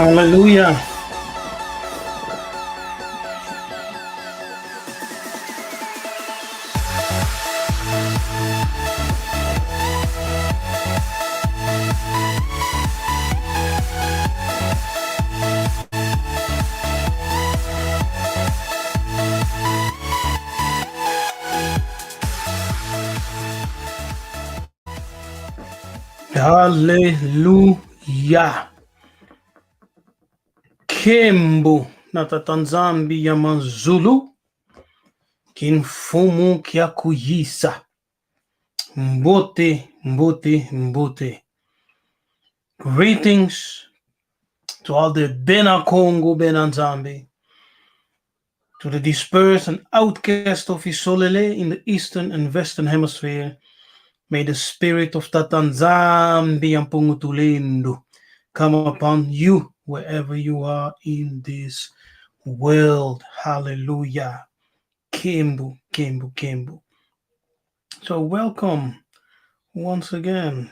Hallelujah. Hallelujah. Kembo natatanzambi ya manzulu kinfumu kya kuyisa mbote. Greetings to all the Bena Congo, Bena Nzambi, to the dispersed and outcast of Isolele in the eastern and western hemisphere. May the spirit of Tatanzambi and Pungutulendo come upon you wherever you are in this world. Hallelujah. Kembu. So welcome once again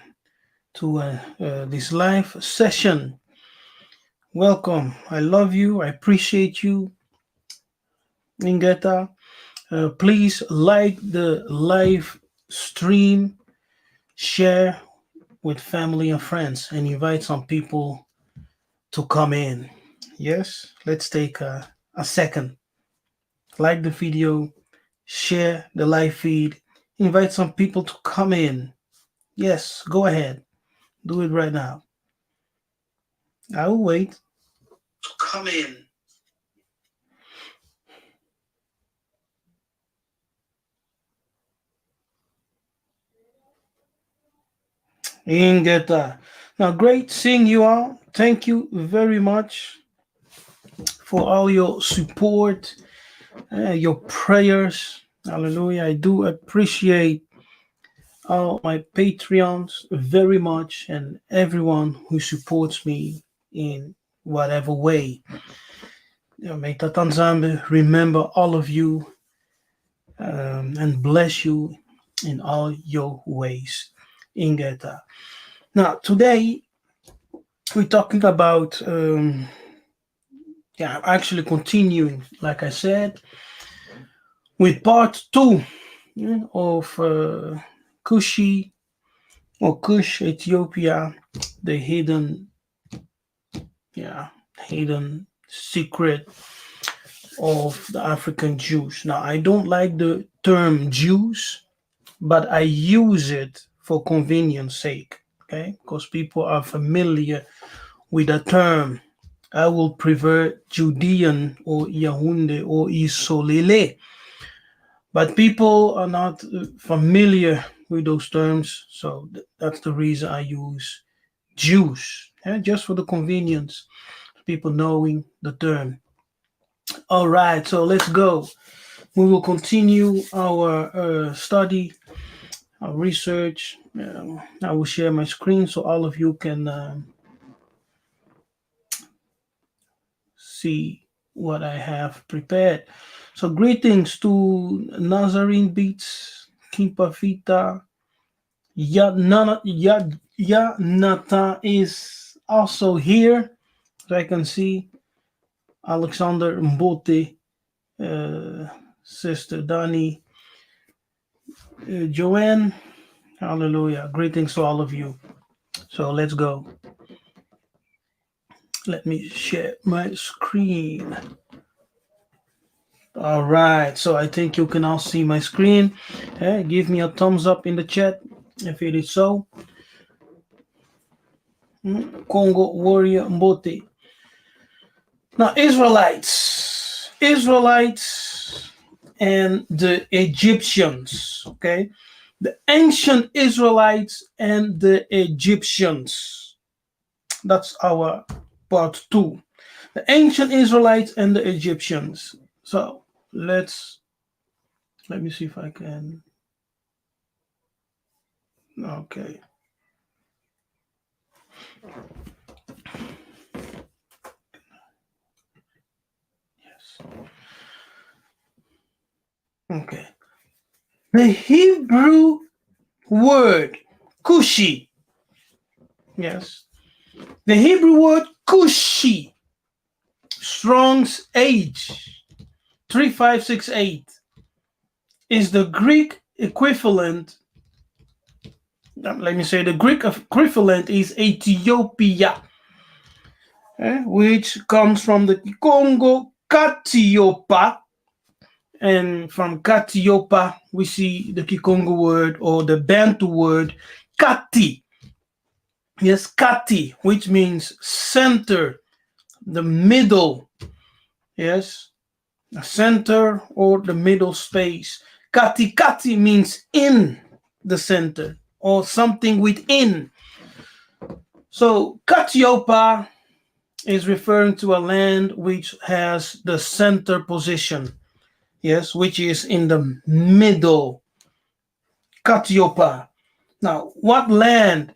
to this live session. Welcome. I love you. I appreciate you, Ingeta. Please like the live stream, share with family and friends, and invite some people to come in. Yes, let's take a second. Like the video, share the live feed, invite some people to come in. Yes, go ahead. Do it right now. I will wait. To come in. Ingeta. Now, great seeing you all. Thank you very much for all your support, your prayers. Hallelujah. I do appreciate all my Patreons very much and everyone who supports me in whatever way. May Tatanzambe remember all of you and bless you in all your ways. Ingeta. Now, today we're talking about, actually continuing, like I said, with part 2 of Kush, Ethiopia, the hidden secret of the African Jews. Now, I don't like the term Jews, but I use it for convenience sake, okay? Because people are familiar with the term. I will prefer Judean or Yaoundé or Isolele. But people are not familiar with those terms, so that's the reason I use Jews, just for the convenience, people knowing the term. All right, so let's go. We will continue our study I'll research. I will share my screen so all of you can see what I have prepared. So greetings to Nazarene Beats, Kimpa Vita, Yanata is also here. As I can see, Alexander Mbote, Sister Dani, Joanne. Hallelujah. Greetings to all of you. So let's go. Let me share my screen. All right. So I think you can all see my screen. Give me a thumbs up in the chat if it is so. Congo warrior Mbote. Now, Israelites and the Egyptians, okay? The ancient Israelites and the Egyptians. That's our part 2. The ancient Israelites and the Egyptians. So, let me see if I can. Okay. Yes. Okay. The Hebrew word Kushi. Yes. The Hebrew word Kushi, Strong's H 3568, is the Greek equivalent. Let me say the Greek equivalent is Ethiopia, which comes from the Congo Katiopa. And from Katiopa, we see the Kikongo word or the Bantu word Kati. Yes, Kati, which means center, the middle. Yes, the center or the middle space. Kati Kati means in the center or something within. So Katiopa is referring to a land which has the center position. Yes, which is in the middle. Katiopa. Now, what land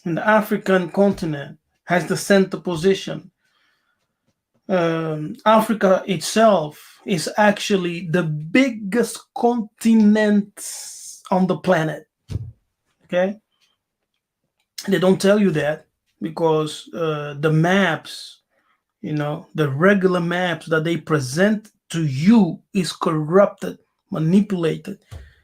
in the African continent has the center position? Africa itself is actually the biggest continent on the planet. Okay, they don't tell you that because the maps, the regular maps that they present to you is corrupted, manipulated.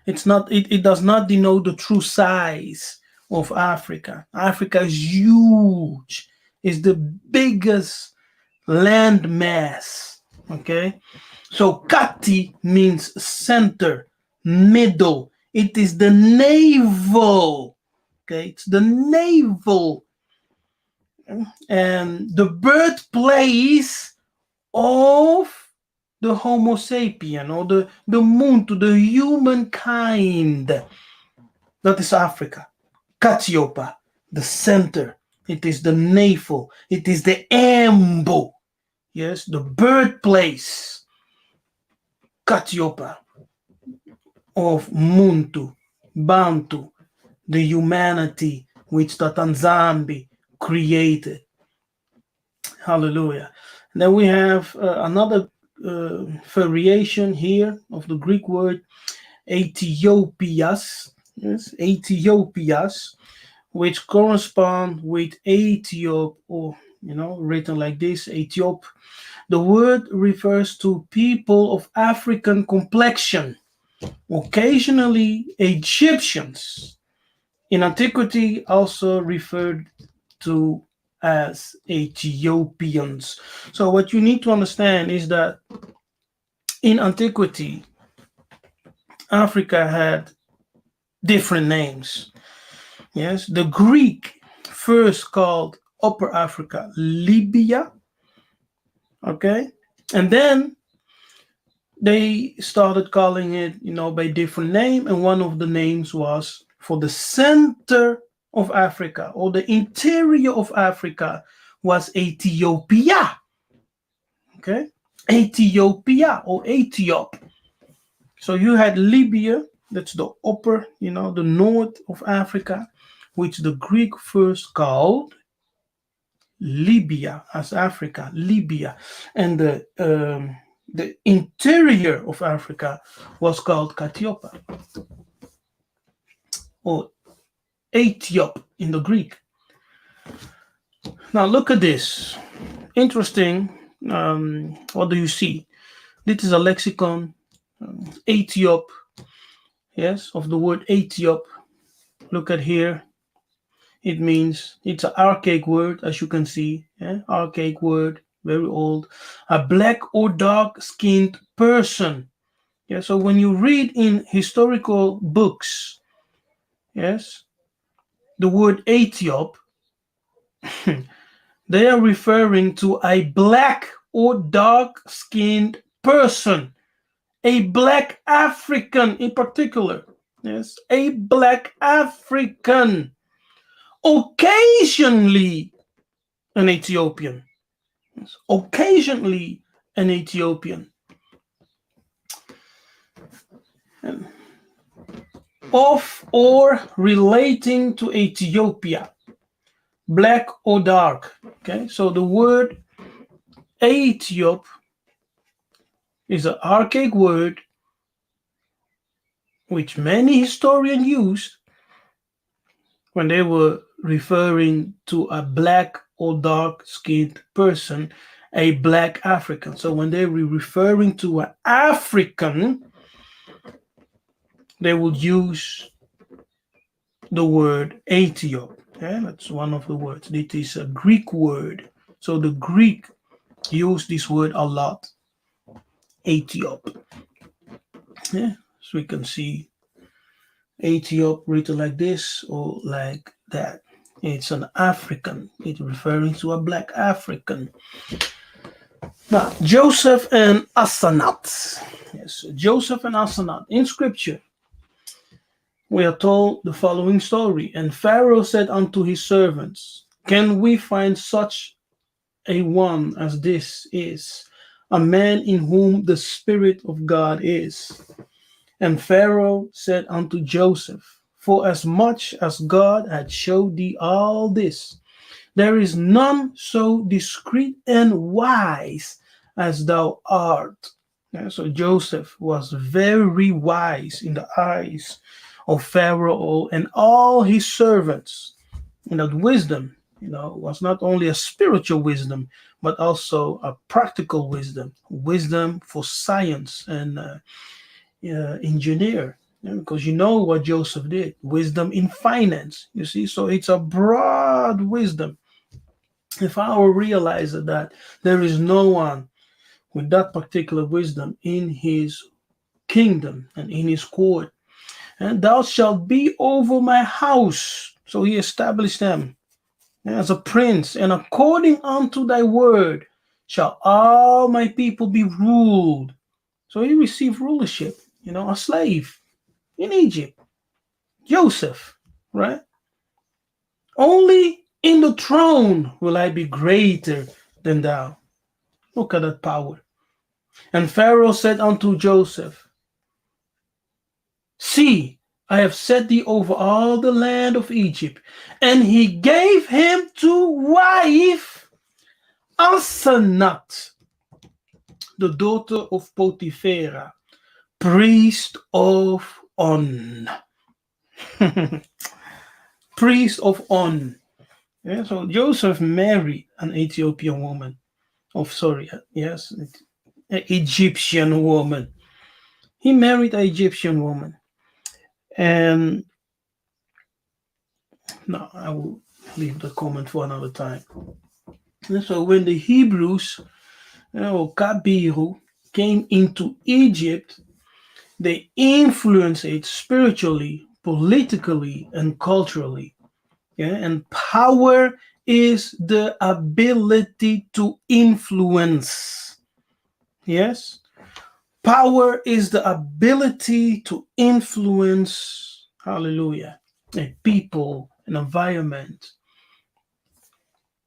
It's not. It does not denote the true size of Africa. Africa is huge. It's the biggest land mass. Okay, so Kati means center, middle. It is the navel. Okay, it's the navel and the birthplace of the Homo sapien or the Muntu, the humankind. That is Africa. Katiopa, the center. It is the navel. It is the embo. Yes, the birthplace. Katiopa of Muntu, Bantu, the humanity which the Tanzambi created. Hallelujah. And then we have another variation here of the Greek word Ethiopias. Yes, Ethiopias, which correspond with Ethiop, or written like this, Ethiop. The word refers to people of African complexion, occasionally Egyptians. In antiquity, also referred to as Ethiopians. So what you need to understand is that in antiquity, Africa had different names. Yes, the Greek first called Upper Africa Libya. Okay, and then they started calling it, by different name, and one of the names was for the center of Africa or the interior of Africa was Ethiopia. Okay, Ethiopia or Ethiop. So you had Libya, That's the upper, the north of Africa, which the Greek first called Libya as Africa, Libya, and the interior of Africa was called Katiopa or Ethiop in the Greek. Now look at this. Interesting. What do you see? This is a lexicon, Ethiop, yes, of the word Ethiop. Look at here. It means it's an archaic word, as you can see. Yeah? Archaic word, very old. A black or dark skinned person. Yeah, so when you read in historical books, yes, the word Ethiop, they are referring to a black or dark skinned person, a black African in particular. Yes, a black African, occasionally an Ethiopian. Yes, occasionally an Ethiopian. And of or relating to Ethiopia, black or dark. Okay, so the word Ethiop is an archaic word which many historians used when they were referring to a black or dark skinned person, a black African. So when they were referring to an African, they would use the word Ethiop. Okay? That's one of the words. It is a Greek word. So the Greek used this word a lot. Ethiop. Yeah, so we can see Ethiop written like this or like that. It's an African. It's referring to a black African. Now, Joseph and Asenath. Yes, Joseph and Asenath. In scripture, we are told the following story. And Pharaoh said unto his servants, can we find such a one as this is, a man in whom the Spirit of God is? And Pharaoh said unto Joseph, for as much as God had showed thee all this, there is none so discreet and wise as thou art. Yeah, so Joseph was very wise in the eyes of Pharaoh and all his servants. And that wisdom, was not only a spiritual wisdom, but also a practical wisdom, wisdom for science and engineer. Yeah, because you know what Joseph did, wisdom in finance, you see, so it's a broad wisdom. If I will realize that there is no one with that particular wisdom in his kingdom and in his court, and thou shalt be over my house. So he established them as a prince, and according unto thy word shall all my people be ruled. So he received rulership, a slave in Egypt. Joseph, right? Only in the throne will I be greater than thou. Look at that power. And Pharaoh said unto Joseph, see, I have set thee over all the land of Egypt. And he gave him to wife Asenath, the daughter of Potiphera, priest of On. Priest of On. Yeah, so Joseph married an Ethiopian woman. Yes, an Egyptian woman. He married an Egyptian woman. And no, I will leave the comment for another time. And so when the Hebrews, Kabiru, came into Egypt, they influenced it spiritually, politically, and culturally. Yeah, and power is the ability to influence. Yes, power is the ability to influence. Hallelujah. A people, an environment.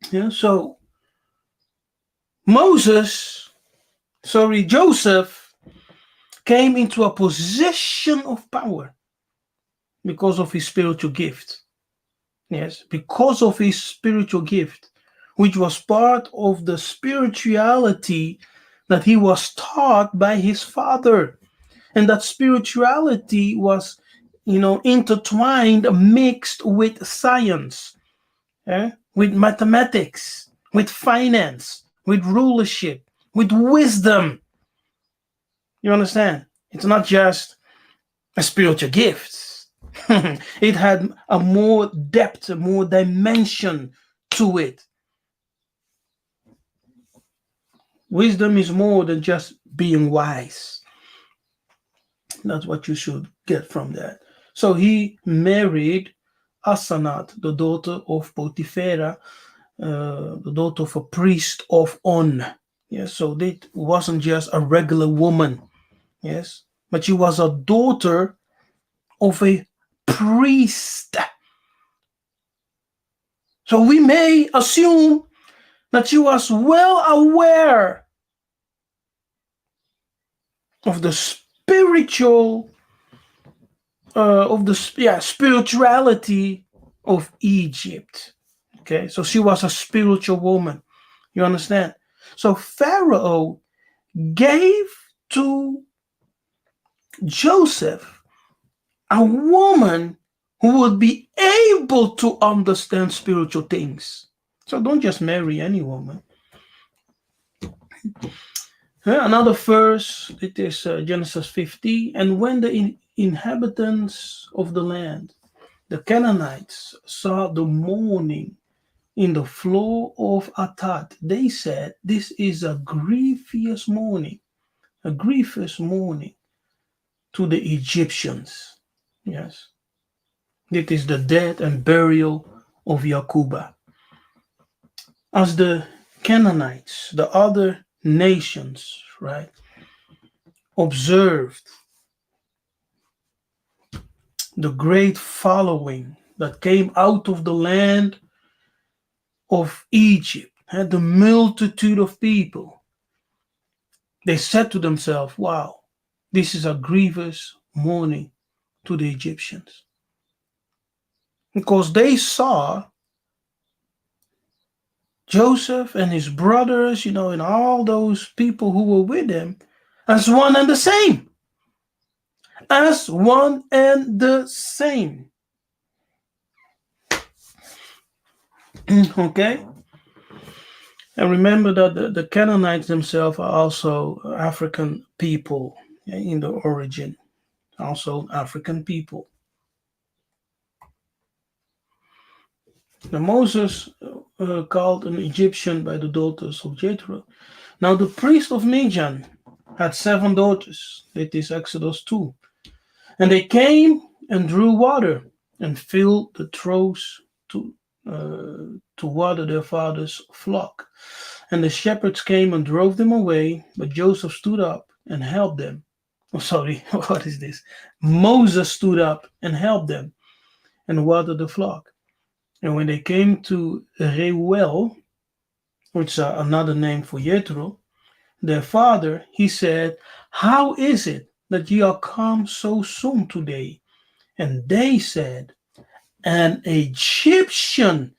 Yeah, so Joseph came into a position of power. because of his spiritual gift. Yes, because of his spiritual gift, which was part of the spirituality that he was taught by his father. And that spirituality was, intertwined, mixed with science, with mathematics, with finance, with rulership, with wisdom. You understand? It's not just a spiritual gift. It had a more depth, a more dimension to it. Wisdom is more than just being wise. That's what you should get from that. So he married Asenat, the daughter of Potiphera, the daughter of a priest of On. Yes, so it wasn't just a regular woman. Yes, but she was a daughter of a priest. So we may assume that she was well aware of the spiritual, spirituality of Egypt. Okay, so she was a spiritual woman. You understand? So Pharaoh gave to Joseph a woman who would be able to understand spiritual things. So don't just marry any woman. Another verse, it is Genesis 50. And when the inhabitants of the land, the Canaanites, saw the mourning in the floor of Atad, they said, "This is a grievous mourning to the Egyptians." Yes. It is the death and burial of Yakuba. As the Canaanites, the other nations, right, observed the great following that came out of the land of Egypt, and the multitude of people, they said to themselves, "Wow, this is a grievous mourning to the Egyptians." Because they saw Joseph and his brothers, and all those people who were with him as one and the same. As one and the same. Okay? And remember that the Canaanites themselves are also African people in the origin. Also African people. Now Moses called an Egyptian by the daughters of Jethro. Now the priest of Midian had 7 daughters. It is Exodus 2. And they came and drew water and filled the troughs to water their father's flock. And the shepherds came and drove them away, but Joseph stood up and helped them. Oh, sorry, what is this? Moses stood up and helped them and watered the flock. And when they came to Reuel, which is another name for Jethro, their father, he said, "How is it that ye are come so soon today?" And they said, "An Egyptian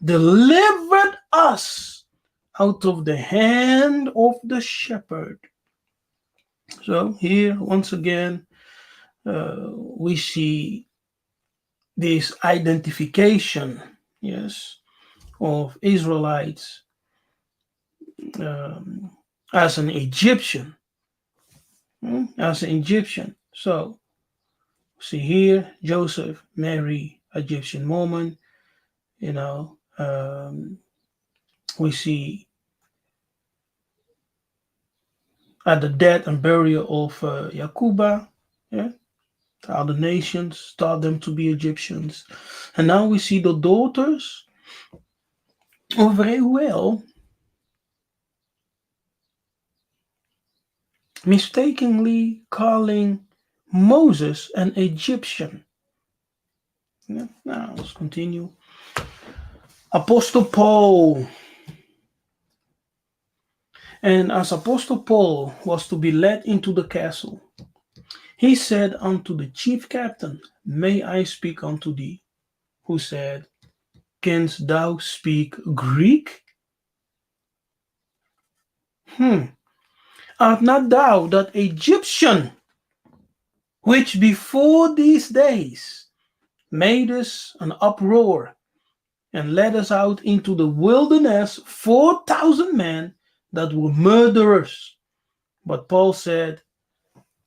delivered us out of the hand of the shepherd." So here, once again, we see this identification, yes, of Israelites as an Egyptian, So see here, Joseph marry Egyptian woman. We see at the death and burial of Yakuba, yeah, the other nations taught them to be Egyptians. And now we see the daughters of Reuel mistakenly calling Moses an Egyptian. Yeah, now let's continue. Apostle Paul. And as Apostle Paul was to be led into the castle, he said unto the chief captain, May I speak unto thee? Who said, Canst thou speak Greek? Art not thou that Egyptian which before these days made us an uproar and led us out into the wilderness 4,000 men that were murderers? But Paul said,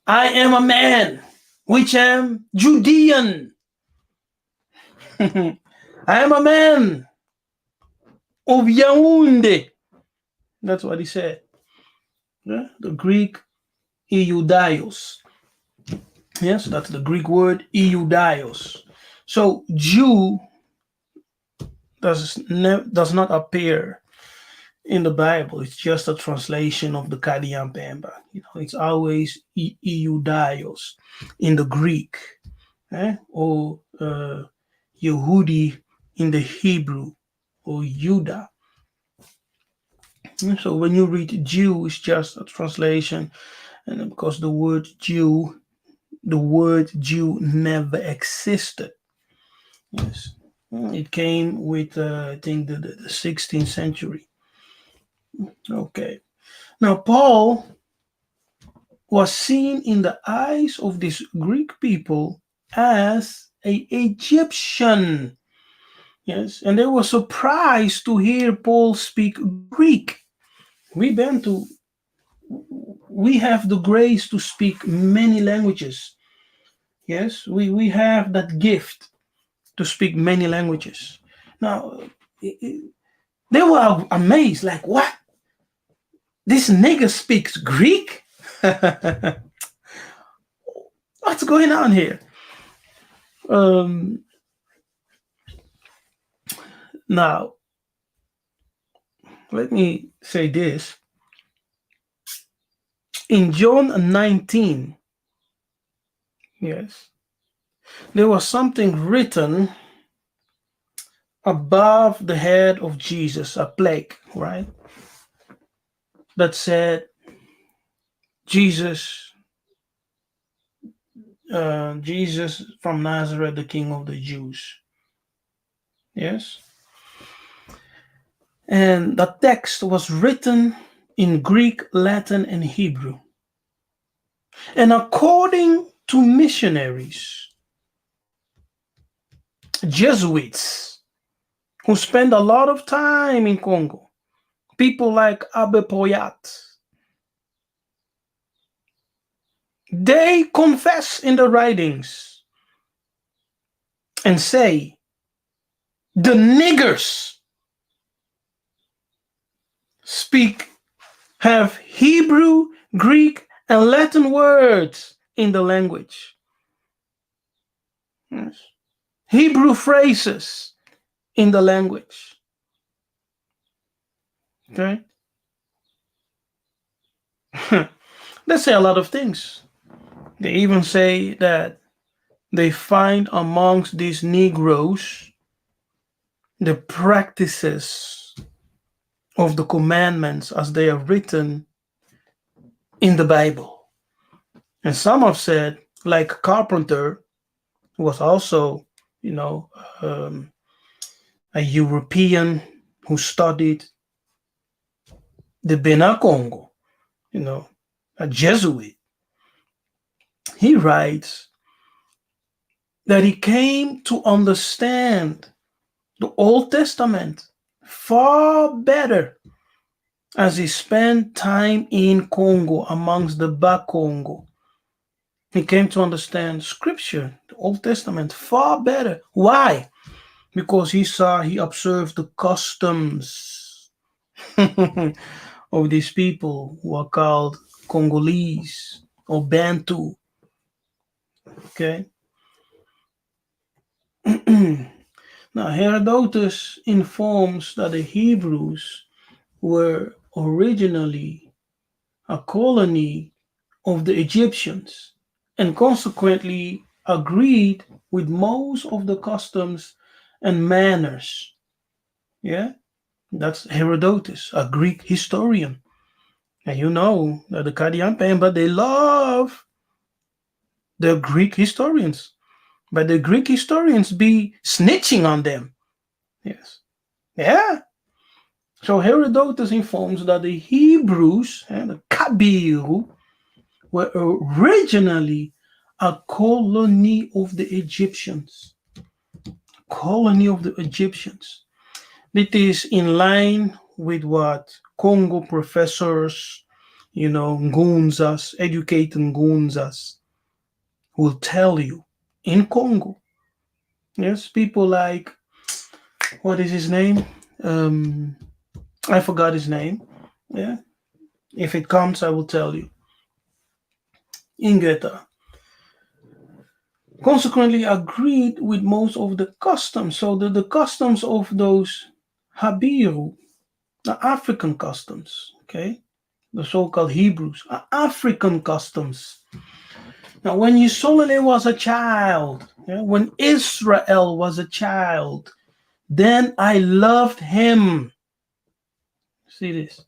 I am a man which am Judean. I am a man of Yaoundé. That's what he said. Yeah? The Greek Eudaios. Yes, that's the Greek word Eudaios. So Jew does not appear in the Bible. It's just a translation of the Kadiampemba. It's always Eudaios in the Greek, or Yehudi in the Hebrew, or Judah. So when you read Jew, it's just a translation, and because the word Jew never existed. Yes, it came with I think the 16th century. Okay, now Paul was seen in the eyes of these Greek people as an Egyptian. Yes, and they were surprised to hear Paul speak Greek. We been to we have the grace to speak many languages. Yes, we have that gift to speak many languages. Now, they were amazed, like, what? This nigger speaks Greek? What's going on here? Now, let me say this. In John 19, yes, there was something written above the head of Jesus, a plaque, right? That said, Jesus from Nazareth, the King of the Jews. Yes? And the text was written in Greek, Latin, and Hebrew. And according to missionaries, Jesuits, who spend a lot of time in Congo, people like Abbe Poyat, they confess in the writings and say, the niggers have Hebrew, Greek, and Latin words in the language. Yes. Hebrew phrases in the language. Okay? They say a lot of things. They even say that they find amongst these Negroes the practices of the commandments as they are written in the Bible. And some have said, like Carpenter, who was also, a European who studied the Benin Congo, a Jesuit. He writes that he came to understand the Old Testament far better as he spent time in Congo amongst the Bakongo. He came to understand Scripture, the Old Testament, far better. Why? Because he observed the customs of these people who are called Congolese or Bantu. Okay. Now, Herodotus informs that the Hebrews were originally a colony of the Egyptians and consequently agreed with most of the customs and manners. Yeah, that's Herodotus, a Greek historian. And you know that the Kadiampemba, they love the Greek historians. but the Greek historians be snitching on them. Yes. Yeah. So Herodotus informs that the Hebrews, the Kabiru, were originally a colony of the Egyptians. Colony of the Egyptians. It is in line with what Congo professors, Ngunzas, educated Ngunzas, will tell you in Congo. Yes, people like, what is his name? Um, I forgot his name. Yeah, if it comes, I will tell you. Ingeta consequently agreed with most of the customs. So the customs of those Habiru, the African customs, okay, the so-called Hebrews, are African customs. Now, when Yisolele was a child, yeah, when Israel was a child, then I loved him. See this?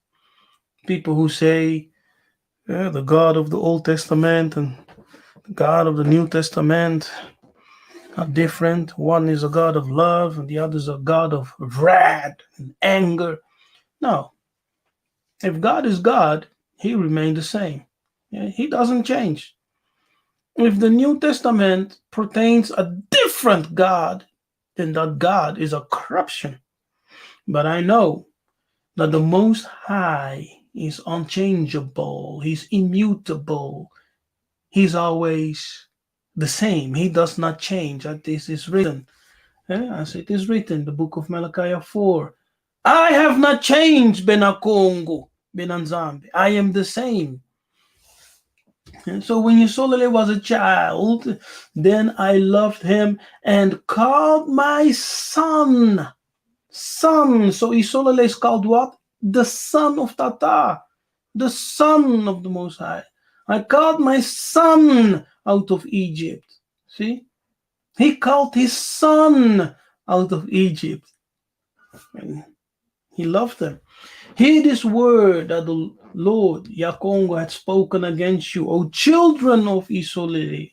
People who say, the God of the Old Testament and the God of the New Testament are different. One is a God of love and the other is a God of wrath and anger. No. If God is God, he remained the same. Yeah, he doesn't change. If the New Testament pertains a different God, then that God is a corruption. But I know that the Most High is unchangeable, he's immutable, he's always the same, he does not change. As this is written, as it is written, the book of Malachi 4. I have not changed, Benakongo, Benanzambi. I am the same. And so when Yisolele was a child, then I loved him and called my son. Son. So Yisolele is called what? The son of Tata, the son of the Most High. I called my son out of Egypt. See? He called his son out of Egypt. And he loved them. Hear this word that the Lord Yakongo had spoken against you, O children of Isolere,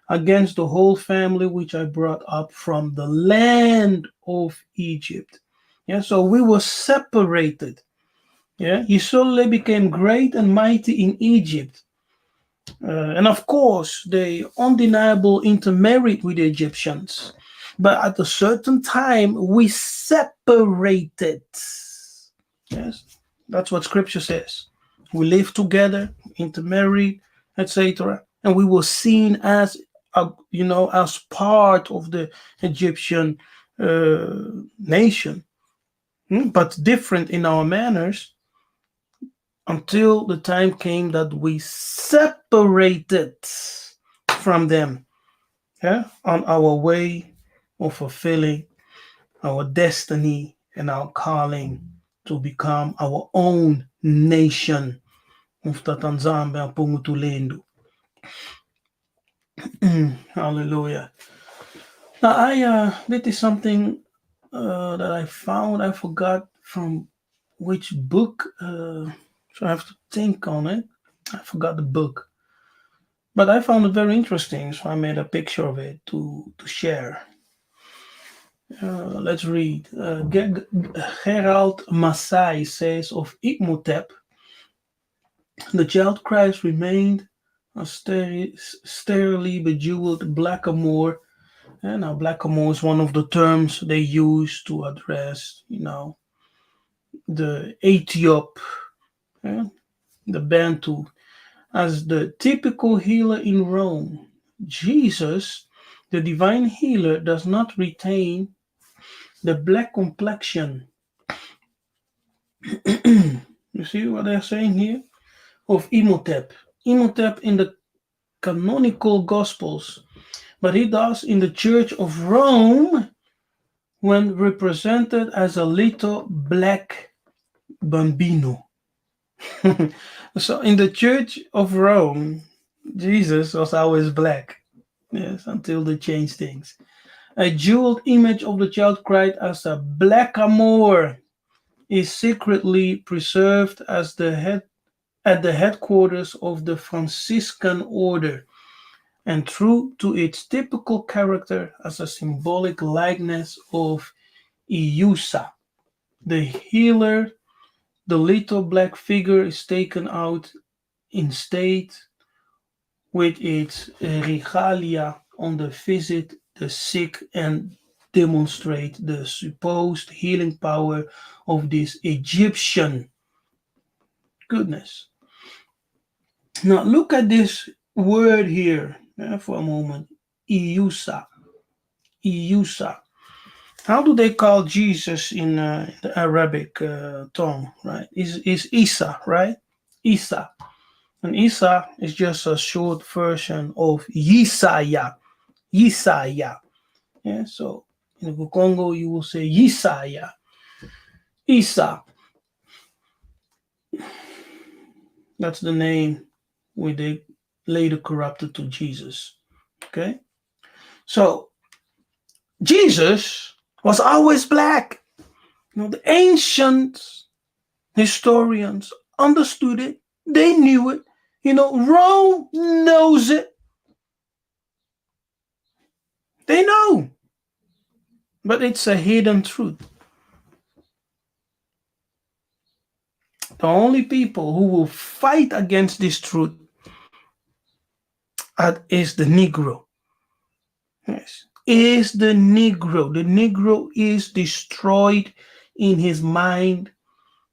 against the whole family which I brought up from the land of Egypt. Yeah, so we were separated. Yeah, Isolere became great and mighty in Egypt. And of course, they undeniable intermarried with the Egyptians. But at a certain time, we separated. Yes, that's what Scripture says. We lived together, intermarried, etc., and we were seen as, as part of the Egyptian nation, but different in our manners until the time came that we separated from them, on our way of fulfilling our destiny and our calling to become our own nation. Hallelujah. Now, this is something that I found. I forgot from which book, so I have to think on it. I forgot the book, but I found it very interesting, so I made a picture of it to share. Let's read. Gerald Masai says of Imhotep, the child Christ remained a sterilely bejeweled blackamoor. And now blackamoor is one of the terms they use to address, the Ethiop, yeah, the Bantu, as the typical healer in Rome. Jesus, the divine healer, does not retain the black complexion. You see what they're saying here? Of Imhotep. Imhotep in the canonical Gospels, but he does in the Church of Rome when represented as a little black bambino. So in the Church of Rome, Jesus was always black. Yes, until they changed things. A jeweled image of the child Christ as a blackamoor is secretly preserved as the head at the headquarters of the Franciscan order. and true to its typical character as a symbolic likeness of Iusa, the healer. The little black figure is taken out in state with its regalia on the visit the sick and demonstrate the supposed healing power of this Egyptian goodness. Now look at this word here for a moment. Iusa. Iusa. How do they call Jesus in the Arabic tongue, right? Is Isa, right? Isa. And Isa is just a short version of Yiseka'yah. Yiseka'yah. Yeah, so in the Congo you will say Yiseka'yah. Isa. That's the name we they later corrupted to Jesus. Okay? So Jesus was always black. The ancient historians understood it. They knew it. Rome knows it. They know. But it's a hidden truth. The only people who will fight against this truth is the Negro. Yes. Is the Negro. The Negro is destroyed in his mind.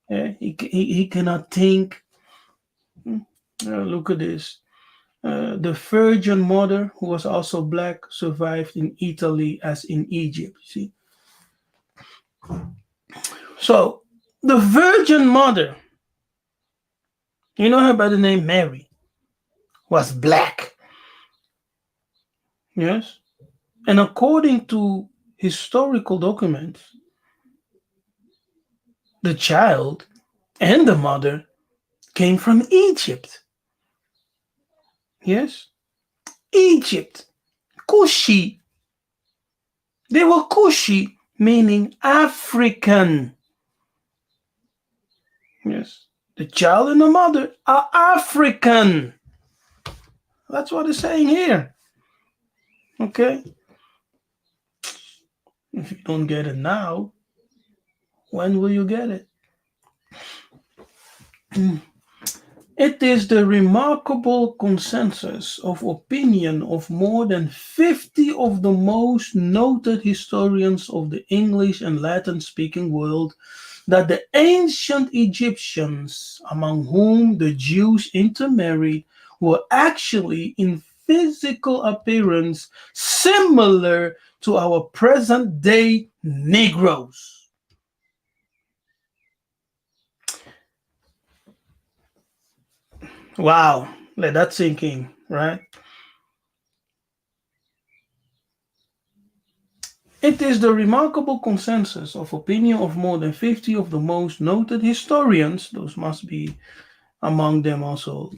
He cannot think. Look at this. The Virgin Mother, who was also black, survived in Italy as in Egypt. See? So, the Virgin Mother, you know her by the name Mary, was black. Yes? And according to historical documents, the child and the mother came from Egypt. Yes? Egypt. Kushi. They were Kushi, meaning African. Yes. The child and the mother are African. That's what it's saying here. Okay? If you don't get it now, when will you get it? It is the remarkable consensus of opinion of more than 50 of the most noted historians of the English and Latin speaking world that the ancient Egyptians, among whom the Jews intermarried, were actually in physical appearance similar to our present day Negroes. Wow, let that sink in, right? It is the remarkable consensus of opinion of more than 50 of the most noted historians, those must be among them also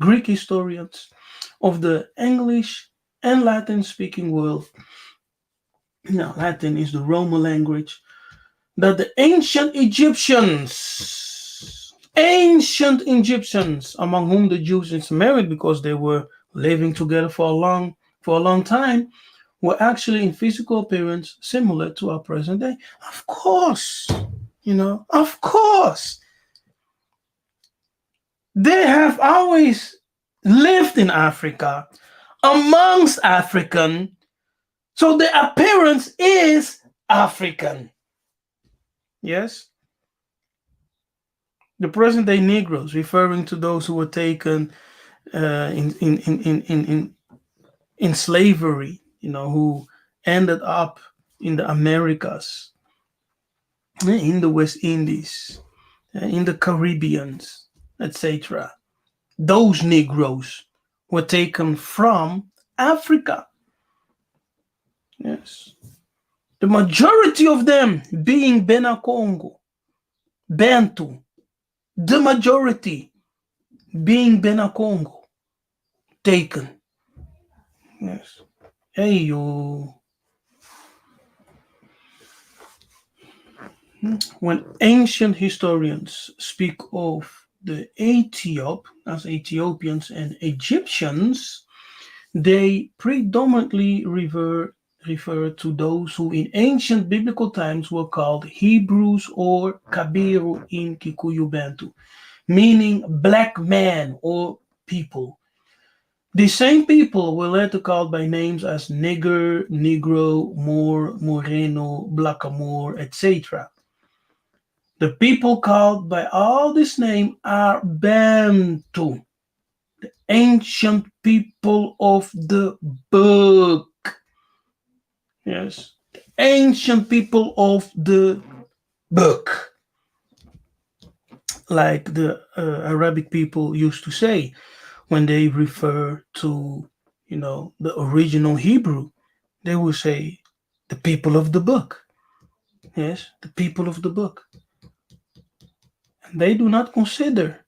Greek historians, of the English and Latin speaking world. Now, Latin is the Roman language, that the ancient Egyptians, among whom the Jews intermarried because they were living together for a long time, were actually in physical appearance similar to our present day. Of course, of course. They have always lived in Africa, amongst African, so their appearance is African. Yes? The present day Negroes, referring to those who were taken in slavery, who ended up in the Americas, in the West Indies, in the Caribbeans, etc. Those Negroes were taken from Africa. Yes. The majority of them being Bena Congo, Bantu, the majority being Bena Congo, taken. Yes. Hey, you. When ancient historians speak of the Ethiopians and Egyptians, They predominantly refer to those who in ancient biblical times were called Hebrews or Kabiru in Kikuyu Bantu, meaning black man or people. The same people were later called by names as nigger, negro, Moor, moreno, blackamoor, etc. The people called by all this name are Bantu, ancient people of the book. Yes, ancient people of the book, like the Arabic people used to say when they refer to, the original Hebrew. They will say the people of the book. Yes, the people of the book. And they do not consider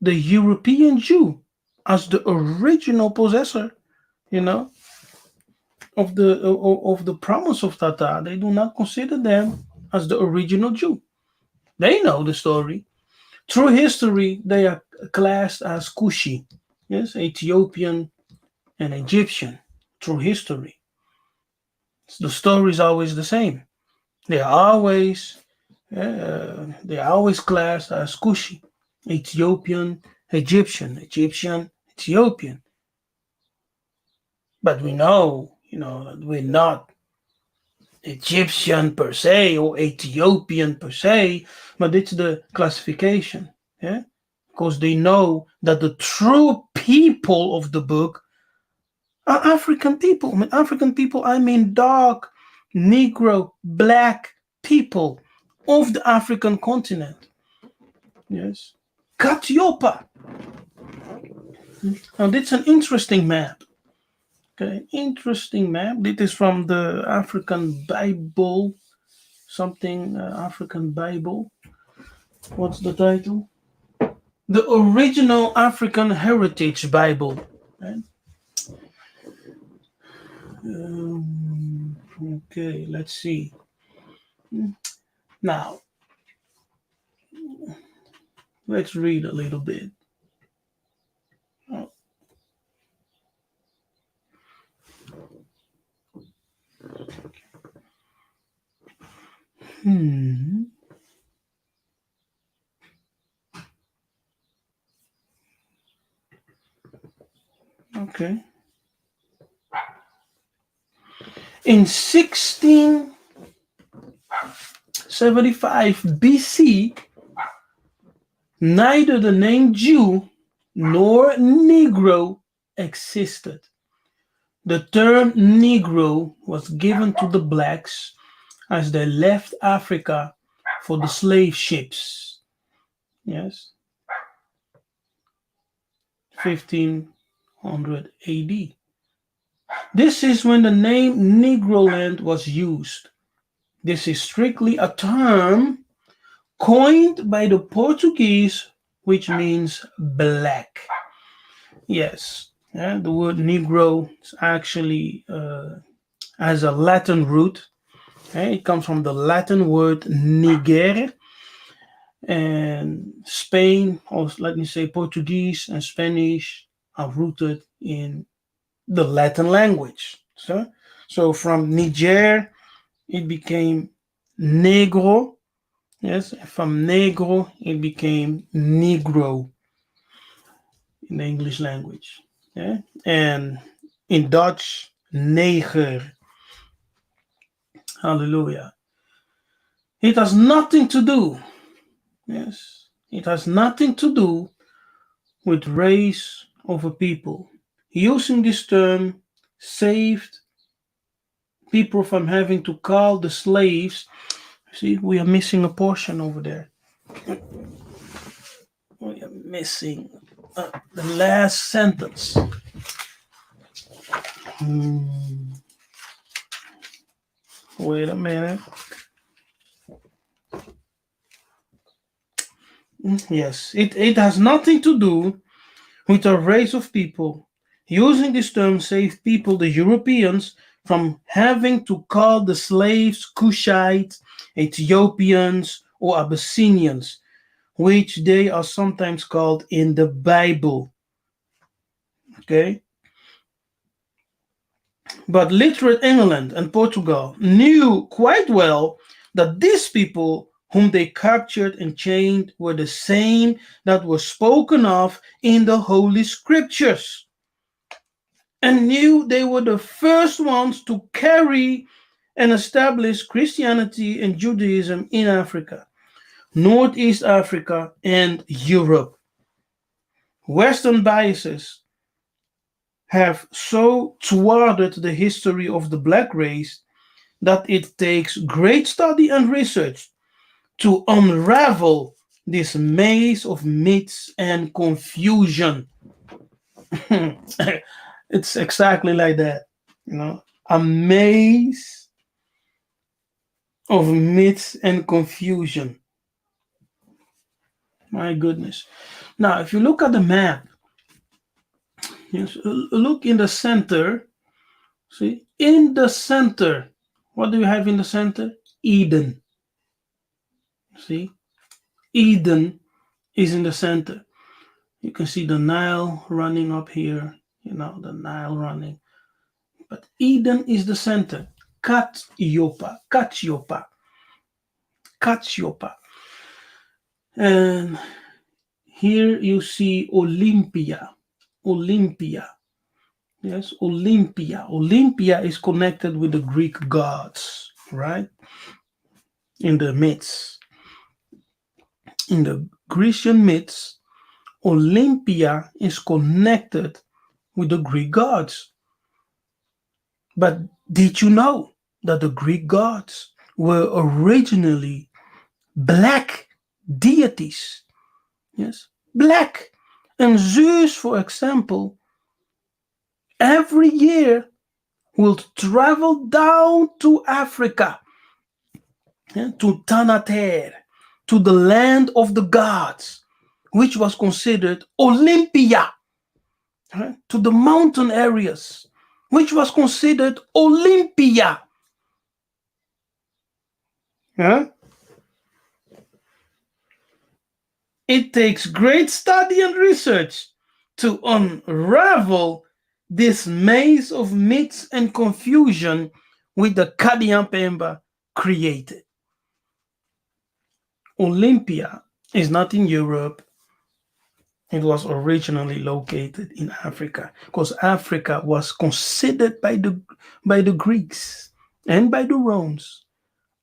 the European Jew as the original possessor, you know, of the promise of Tata. They do not consider them as the original Jew. They know the story. Through history, they are classed as Kushi, yes, Ethiopian and Egyptian. Through history, the story is always the same. They are always classed as Kushi, Ethiopian, Egyptian, Ethiopian. But we know, that we're not Egyptian per se or Ethiopian per se, but it's the classification. Yeah, because they know that the true people of the book are African people. African people, I mean dark, Negro, black people of the African continent. Yes. Katiopa. Now, that's an interesting map. Okay, interesting map. This is from the African Bible, something African Bible. What's the title? The original African Heritage Bible. Right? Okay, let's see. Now, let's read a little bit. Hmm. Okay. In 1675 BC, neither the name Jew nor Negro existed. The term Negro was given to the blacks as they left Africa for the slave ships. Yes, 1500 AD. This is when the name Negroland was used. This is strictly a term coined by the Portuguese, which means black. Yes, yeah, the word Negro is actually has a Latin root. Okay? It comes from the Latin word nigere, and Spain, or let me say Portuguese and Spanish, are rooted in the Latin language. So from Niger, it became negro. Yes, from negro, it became negro in the English language. Yeah, and in Dutch, neger. Hallelujah. It has nothing to do. Yes, it has nothing to do with race over people. Using this term saved people from having to call the slaves. See, we are missing a portion over there. We are missing the last sentence. Wait a minute. Yes, it has nothing to do with a race of people. Using this term saved people, the Europeans, from having to call the slaves Kushites, Ethiopians, or Abyssinians, which they are sometimes called in the Bible. Okay? But literate England and Portugal knew quite well that these people whom they captured and chained were the same that were spoken of in the Holy Scriptures, and knew they were the first ones to carry and establish Christianity and Judaism in Africa, Northeast Africa, and Europe. Western biases have so thwarted the history of the black race that it takes great study and research to unravel this maze of myths and confusion. It's exactly like that, a maze of myths and confusion. My goodness. Now, if you look at the map, yes, look in the center. See, in the center, what do you have in the center? Eden. See, Eden is in the center. You can see the Nile running up here, the Nile running. But Eden is the center. Katiopa. And here you see Olympia. Yes, Olympia. Olympia is connected with the Greek gods, right? In the myths. In the Grecian myths, Olympia is connected with the Greek gods. But did you know that the Greek gods were originally black deities? Yes, black. And Zeus, for example, every year will travel down to Africa, to Tanater, to the land of the gods, which was considered Olympia, to the mountain areas, which was considered Olympia. Yeah? It takes great study and research to unravel this maze of myths and confusion which the Kadiampemba created. Olympia is not in Europe. It was originally located in Africa because Africa was considered by the Greeks and by the Romans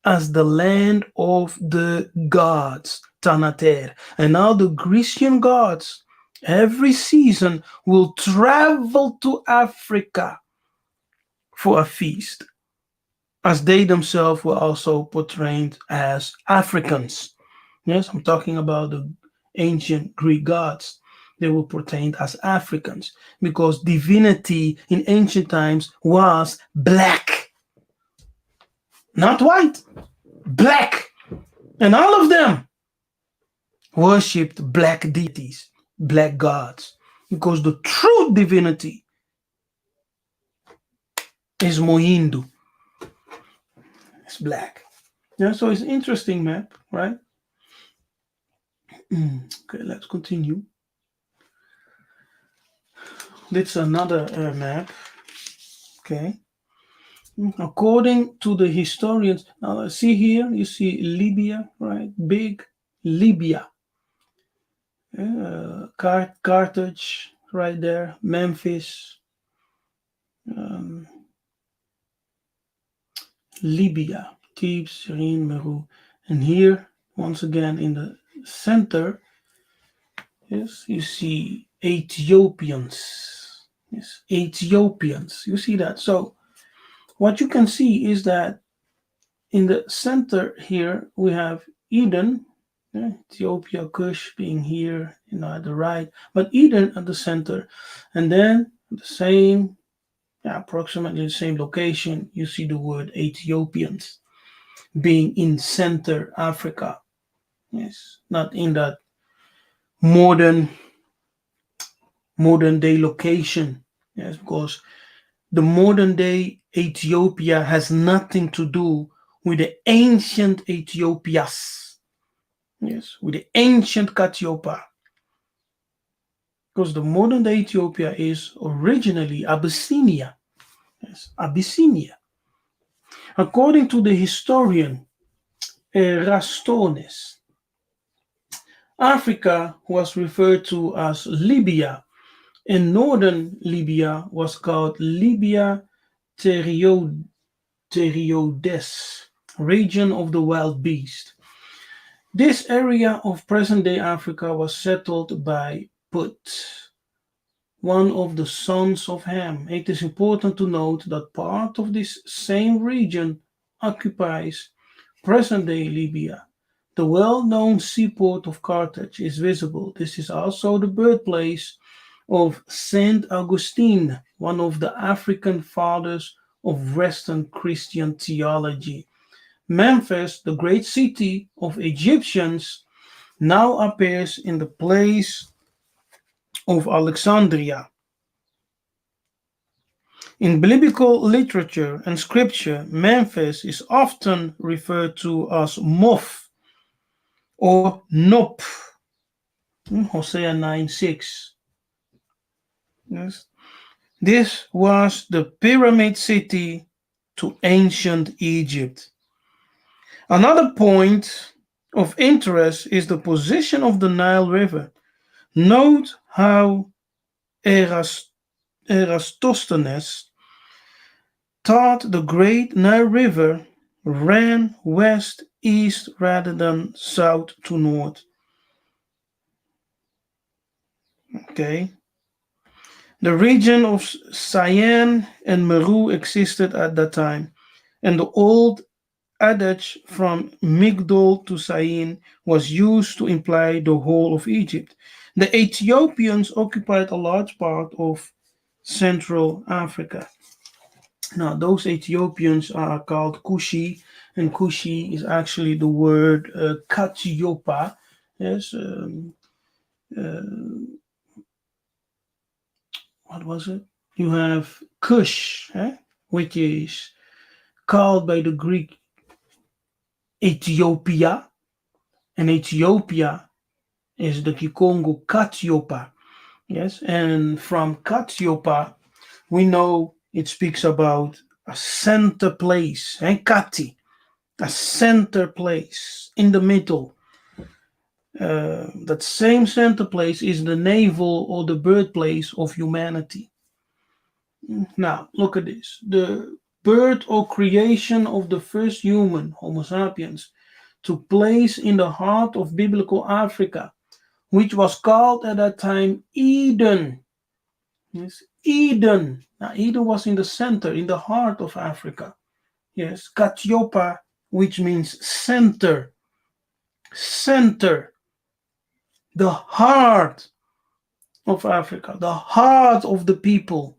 as the land of the gods, Tanater. And now the Grecian gods, every season, will travel to Africa for a feast, as they themselves were also portrayed as Africans. Yes, I'm talking about the ancient Greek gods. They were portrayed as Africans because divinity in ancient times was black, not white, black. And all of them worshipped black deities, black gods, because the true divinity is Mohindu. It's black. Yeah, so it's an interesting map, right? Okay, let's continue. This is another map. Okay. According to the historians, now see here, you see Libya, right? Big Libya. Carthage, right there. Memphis. Um, Libya. Thebes, Syrian, Meru. And here, once again, in the center, yes, you see Ethiopians. Yes, Ethiopians. You see that? So what you can see is that in the center here we have Eden, Ethiopia, Kush being here, at the right, but Eden at the center, and then the same, approximately the same location, you see the word Ethiopians being in center Africa. Yes, not in that modern day location. Yes, because the modern day Ethiopia has nothing to do with the ancient Ethiopias. Yes, with the ancient Katiopa. Because the modern day Ethiopia is originally Abyssinia. Yes, Abyssinia. According to the historian Erastones, Africa was referred to as Libya, and northern Libya was called Libya Terio- Teriodes, region of the wild beast. This area of present-day Africa was settled by Put, one of the sons of Ham. It is important to note that part of this same region occupies present-day Libya. The well-known seaport of Carthage is visible. This is also the birthplace of Saint Augustine, one of the African fathers of Western Christian theology. Memphis, the great city of Egyptians, now appears in the place of Alexandria. In biblical literature and scripture, Memphis is often referred to as Moth or Nop. Hosea 9:6. Yes. This was the pyramid city to ancient Egypt. Another point of interest is the position of the Nile River. Note how Eratosthenes taught the great Nile River ran west east rather than south to north. Okay. The region of Cyan and Meru existed at that time, and the old adage from Migdol to Syene was used to imply the whole of Egypt. The Ethiopians occupied a large part of Central Africa. Now, those Ethiopians are called Kushi, and Kushi is actually the word Katiopa. Yes, what was it? You have Kush, which is called by the Greek Ethiopia, and Ethiopia is the Kikongo Katiopa. Yes, and from Katiopa, we know it speaks about a center place, and Kati, a center place in the middle. That same center place is the navel or the birthplace of humanity. Now, look at this. The birth or creation of the first human, Homo sapiens, took place in the heart of biblical Africa, which was called at that time Eden. Yes, Eden. Now, Eden was in the center, in the heart of Africa. Yes, Katiopa, which means center, center, the heart of Africa, the heart of the people,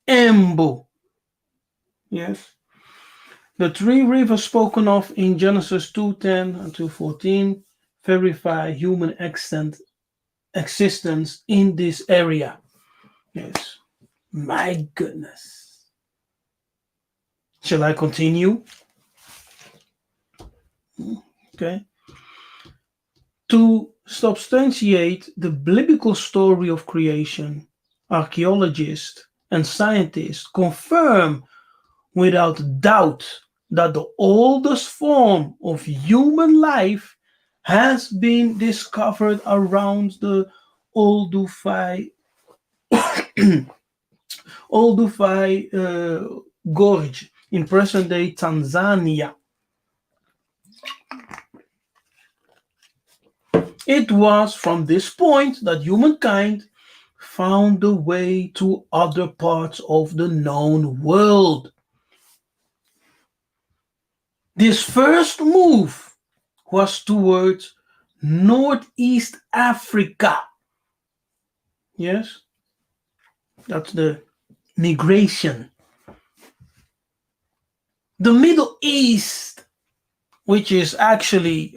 Embu. Yes, the three rivers spoken of in Genesis 2:10 and 2:14 verify human existence in this area. Yes, my goodness. Shall I continue? Okay. To substantiate the biblical story of creation, archaeologists and scientists confirm without doubt that the oldest form of human life has been discovered around the Olduvai, Gorge in present day Tanzania. It was from this point that humankind found the way to other parts of the known world. This first move was towards Northeast Africa. Yes, that's the migration. The Middle East, which is actually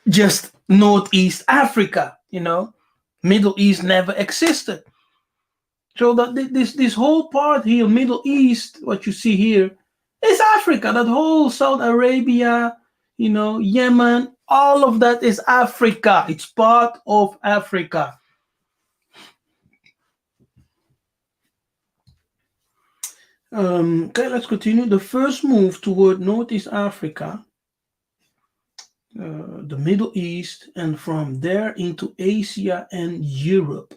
just Northeast Africa, Middle East never existed. So that this whole part here, Middle East, what you see here, is Africa. That whole Saudi Arabia, Yemen, all of that is Africa. It's part of Africa. Okay, let's continue. The first move toward Northeast Africa, the Middle East, and from there into Asia and Europe.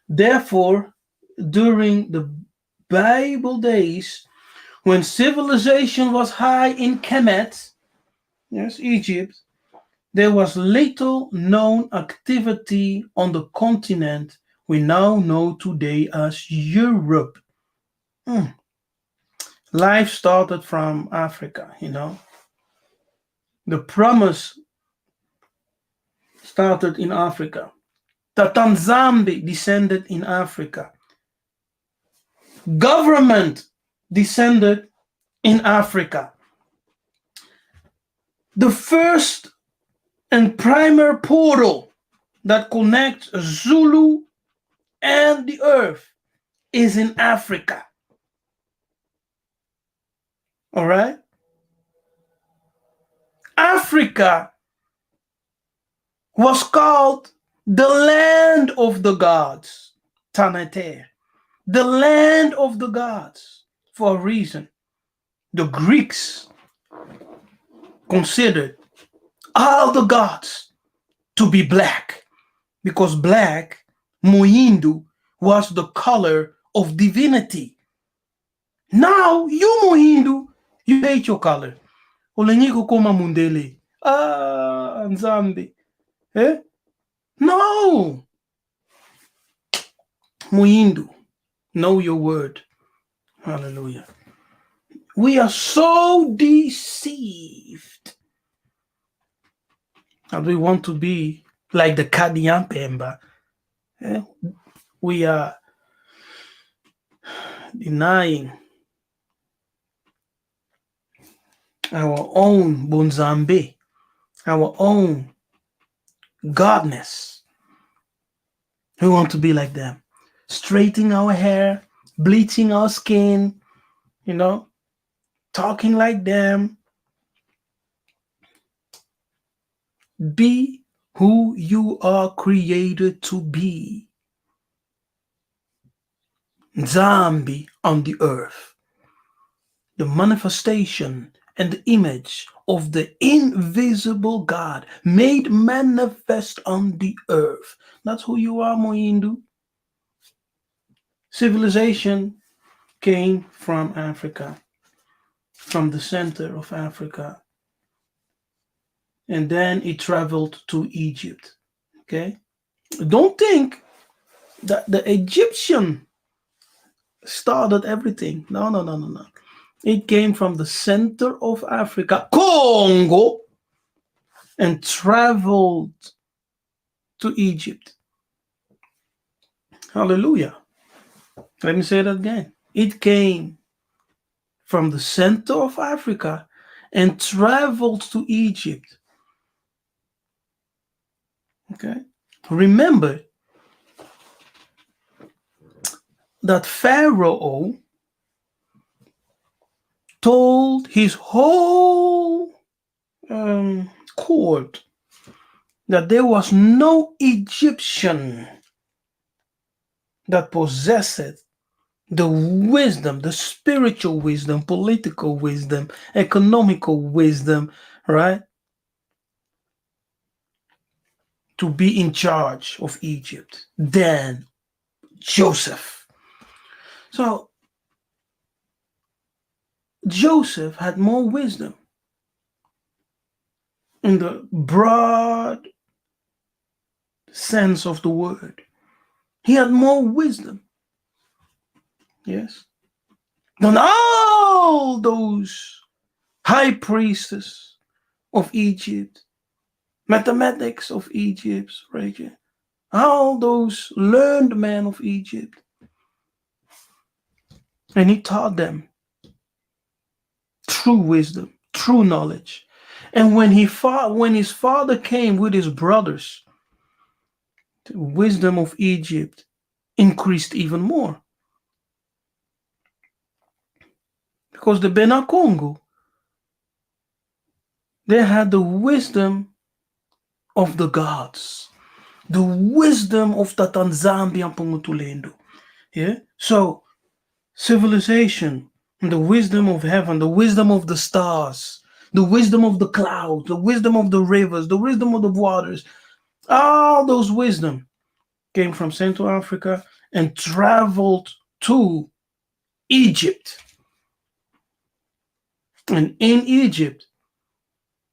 Therefore, during the Bible days, when civilization was high in Kemet, yes, Egypt, there was little known activity on the continent we now know today as Europe. Hmm. Life started from Africa, you know. The promise started in Africa. The Tanzambi descended in Africa. Government descended in Africa. The first and primary portal that connects Zulu and the earth is in Africa. All right? Africa was called the land of the gods, Tanater, the land of the gods, for a reason. The Greeks considered all the gods to be black because black, Muindu, was the color of divinity. Now, you Muindu, you hate your color. Olenyiko koma mundele. Ah, Nzambi. Eh? No. Muindu, know your word. Hallelujah. We are so deceived. And we want to be like the Kadiampemba. Eh? We are denying our own Bonzambe, our own godness. We want to be like them. Straightening our hair, bleaching our skin, you know, talking like them. Be who you are created to be. Nzambi on the earth. The manifestation and the image of the invisible God made manifest on the earth. That's who you are, Moindu. Civilization came from Africa, from the center of Africa, and then it traveled to Egypt. Okay? Don't think that the Egyptian started everything. No, no, no, no, no. It came from the center of Africa, Congo, and traveled to Egypt. Hallelujah. Let me say that again. It came from the center of Africa and traveled to Egypt. Okay. Remember that Pharaoh told his whole court that there was no Egyptian that possessed the wisdom, the spiritual wisdom, political wisdom, economical wisdom, right? To be in charge of Egypt than Joseph. So Joseph had more wisdom in the broad sense of the word. He had more wisdom, yes, than all those high priests of Egypt, mathematics of Egypt, right? All those learned men of Egypt. And he taught them true wisdom, true knowledge. And when his father came with his brothers, the wisdom of Egypt increased even more. Because the Bena Congo, they had the wisdom of the gods, the wisdom of the Tanzambia Pungutulendo. Yeah. So civilization, and the wisdom of heaven, the wisdom of the stars, the wisdom of the clouds, the wisdom of the rivers, the wisdom of the waters, all those wisdom came from Central Africa and traveled to Egypt. And in Egypt,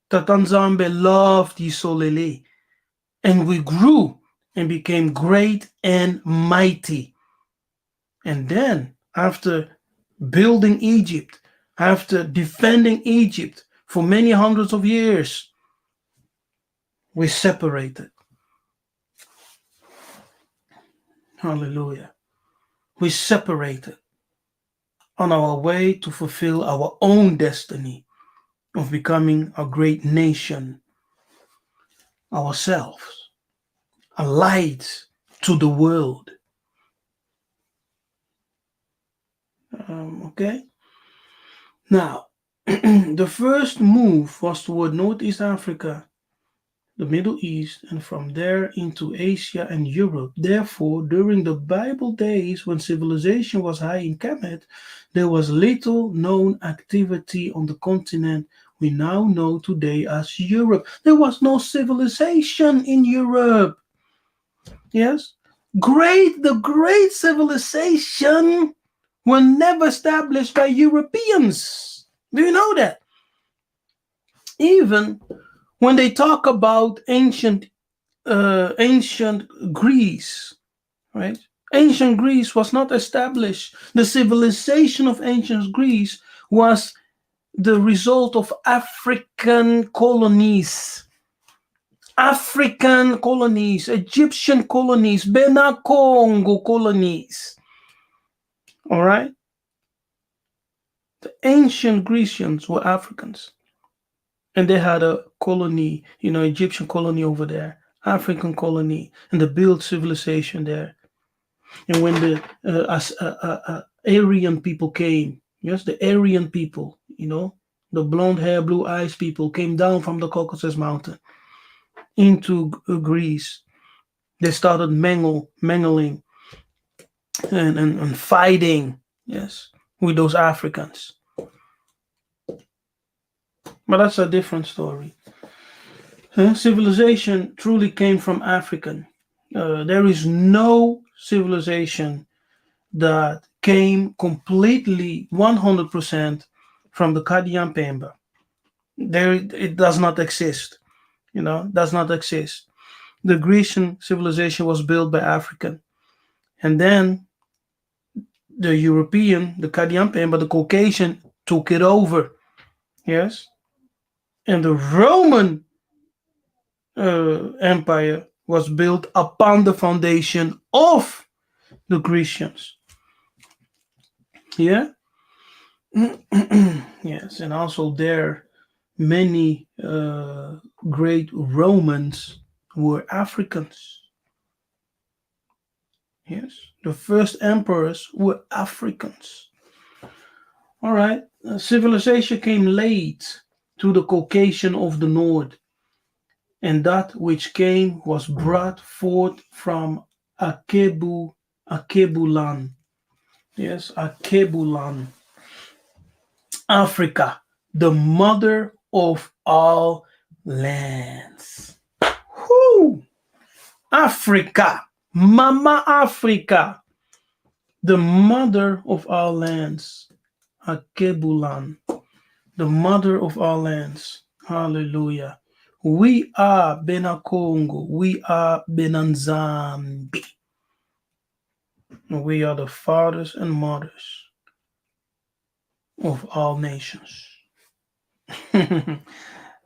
Tatanzambe loved Yisolele, and we grew and became great and mighty. And then, after building Egypt, after defending Egypt for many hundreds of years, we separated. Hallelujah. We separated on our way to fulfill our own destiny of becoming a great nation ourselves, a light to the world. Okay? Now, the first move was toward Northeast Africa, the Middle East, and from there into Asia and Europe. Therefore, during the Bible days when civilization was high in Kemet, there was little known activity on the continent we now know today as Europe. There was no civilization in Europe. Yes? The great civilization were never established by Europeans. Do you know that? Even when they talk about ancient Greece, right? Ancient Greece was not established. The civilization of ancient Greece was the result of African colonies. African colonies, Egyptian colonies, Bena Congo colonies. All right? The ancient Grecians were Africans. And they had a colony, Egyptian colony over there, African colony, and they built civilization there. And when the Aryan people came, yes, the Aryan people, the blonde hair, blue eyes people came down from the Caucasus Mountain into Greece. They started mangling and fighting, yes, with those Africans. But that's a different story. Civilization truly came from African. There is no civilization that came completely 100% from the Kadian Pemba. It does not exist. Does not exist. The Grecian civilization was built by African. And then the European, the Kadian Pemba, the Caucasian took it over. Yes. And the Roman empire was built upon the foundation of the Grecians. Yeah. Yes, and also there many great Romans were Africans. Yes, the first emperors were Africans. All right, civilization came late to the Caucasian of the north, and that which came was brought forth from Akebulan. Yes, Akebulan, Africa, the mother of all lands. Whoo! Africa, Mama Africa, the mother of all lands. Akebulan, the mother of all lands. Hallelujah. We are Benakongo. We are Benanzambi. We are the fathers and mothers of all nations.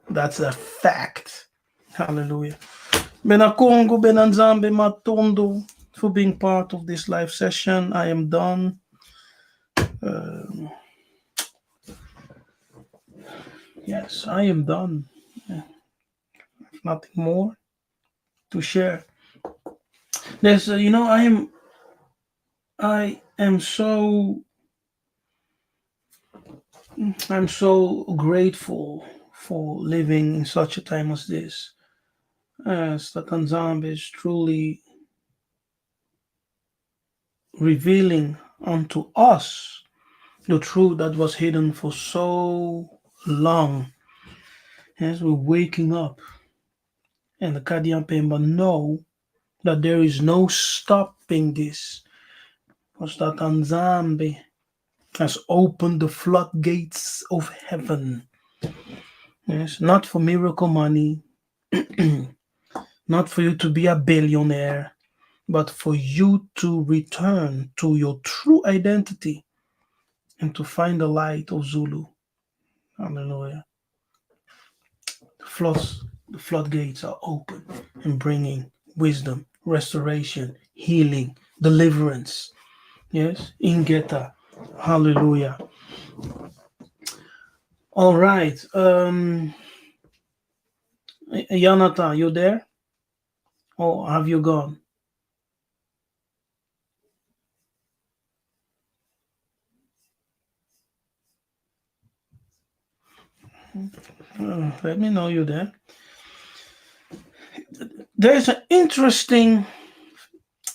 That's a fact. Hallelujah. Benakongo, Benanzambe, Matondo, for being part of this live session. I am done. Yes, I am done. Nothing more to share. There's, I am so I'm so grateful for living in such a time as this. As the Kanzambe is truly revealing unto us the truth that was hidden for so long. As we're waking up and the Kadian Pemba know that there is no stopping this. Because that Nzambe has opened the floodgates of heaven. Yes, not for miracle money, not for you to be a billionaire, but for you to return to your true identity and to find the light of Zulu. Hallelujah. The floodgates are open and bringing wisdom, restoration, healing, deliverance. Yes, Ingeta. Hallelujah. All right. Yanata, you there? Or have you gone? Let me know you there. There's an interesting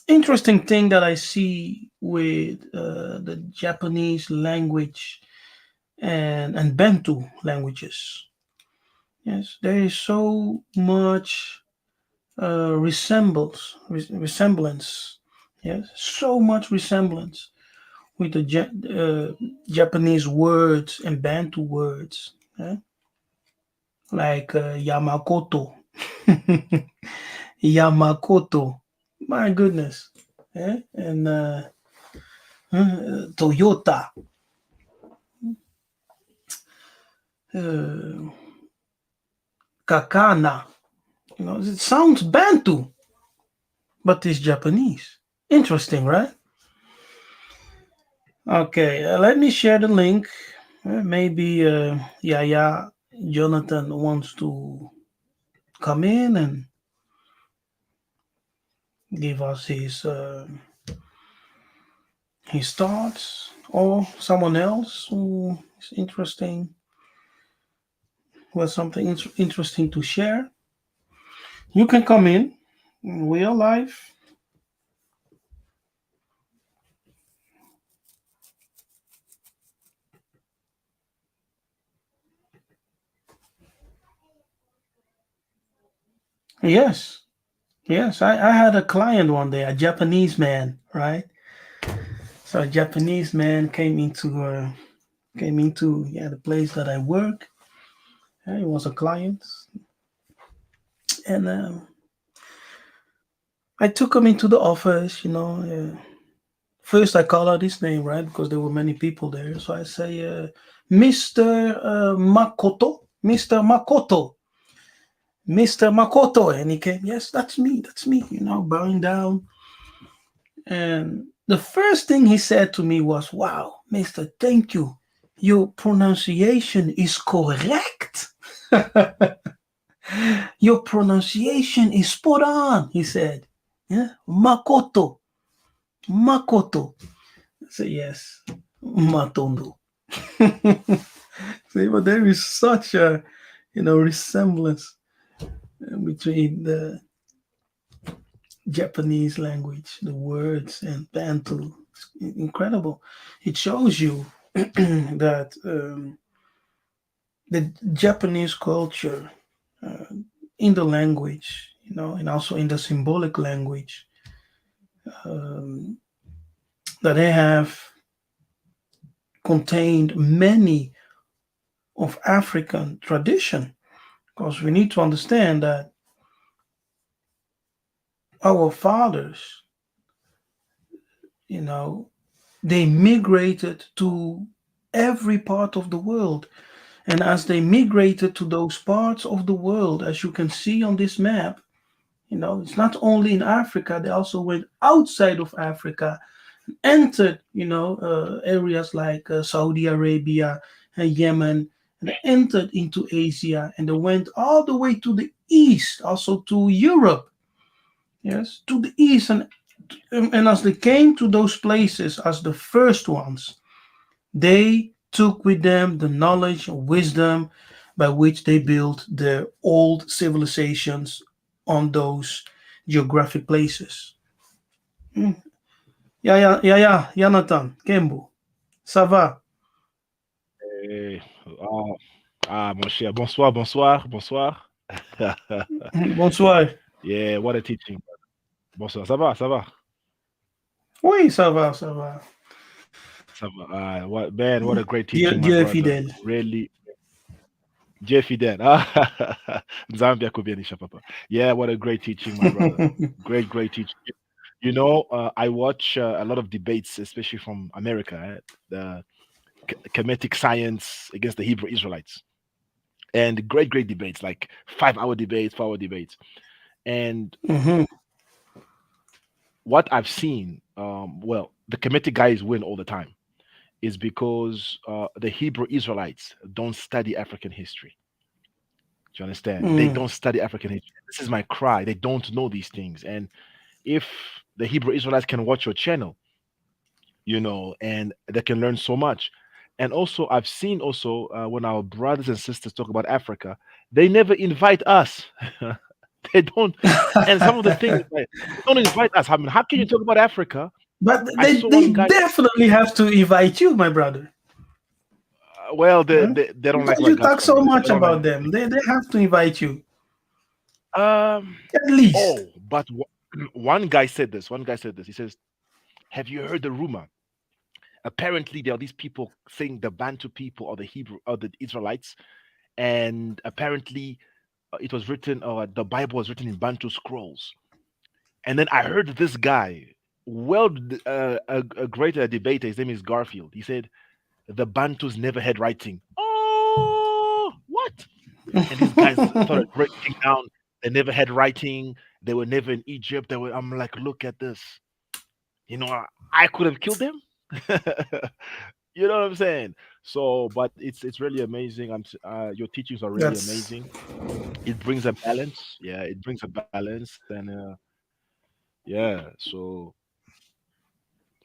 thing that I see with the Japanese language and Bantu languages. Yes, there is so much resemblance. Yes, so much resemblance with the Japanese words and Bantu words, like Yamakoto. Yamakoto. My goodness. And Toyota. Uh, Kakana. It sounds Bantu, but it's Japanese. Interesting, right? Okay, let me share the link. Maybe Yaya Jonathan wants to come in and give us his thoughts, or someone else who is interesting, who has something interesting to share. You can come in. We are live. Yes, yes. I had a client one day, a Japanese man, right? So a Japanese man came into the place that I work. He was a client, and I took him into the office. First I call out his name, right, because there were many people there. So I say, Mr. Makoto, Mr. Makoto, Mr. Makoto, and he came. Yes, that's me. Bowing down. And the first thing he said to me was, "Wow, Mister, thank you. Your pronunciation is correct." Your pronunciation is spot on, he said. Yeah, Makoto, Makoto. I said, yes, Matondo. See, but there is such a, resemblance between the Japanese language, the words, and Bantu. It's incredible. It shows you that the Japanese culture in the language, and also in the symbolic language, um, that they have contained many of African tradition. Because we need to understand that our fathers, you know, they migrated to every part of the world. And as they migrated to those parts of the world, as you can see on this map, it's not only in Africa, they also went outside of Africa, entered, areas like Saudi Arabia and Yemen, and they entered into Asia, and they went all the way to the east, also to Europe, yes, to the east. And as they came to those places as the first ones, they took with them the knowledge and wisdom by which they built their old civilizations on those geographic places. Mm. Jonathan, Kembo, ça va? Eh, mon cher. Bonsoir, bonsoir, bonsoir. Bonsoir. Yeah, what a teaching. Bonsoir, ça va, ça va. Oui, ça va, ça va. Ça va. What a great Dieu, teaching, my Dieu est brother. fidèle. Really, Dieu fidèle. Ah, Zambia Kubianisha, Papa. Yeah, what a great teaching, my brother. Great, great teaching. I watch a lot of debates, especially from America, the Kemetic science against the Hebrew Israelites, and great, great debates, like 5 hour debates, 4 hour debates. And Mhm. what I've seen, well, the Kemetic guys win all the time, is because the Hebrew Israelites don't study African history. Do you understand? They Mm. don't study African history. This is my cry. They don't know these things. And if the Hebrew Israelites can watch your channel, and they can learn so much. And also, I've seen also when our brothers and sisters talk about Africa, they never invite us. They don't. And some of the things, like, they don't invite us. I mean, how can you talk about Africa? But I they, saw they one guy. definitely have to invite you, my brother. Well, they, Huh? they don't like Because what I you got talk for so me. They much don't like. about them. They have to invite you, Um. at least. Oh, but one guy said this. One guy said this. He says, "Have you heard the rumor? Apparently, there are these people saying the Bantu people or the Hebrew or the Israelites, and apparently it was written, or the Bible was written in Bantu scrolls." And then I heard this guy, a great debater. His name is Garfield. He said the Bantus never had writing. Oh, what? And these guys started breaking down. They never had writing. They were never in Egypt. They were. I'm like, look at this. I could have killed them. You know what I'm saying? So, but it's really amazing. Your teachings are really That's amazing. It brings a balance. Yeah, it brings a balance, and yeah. So,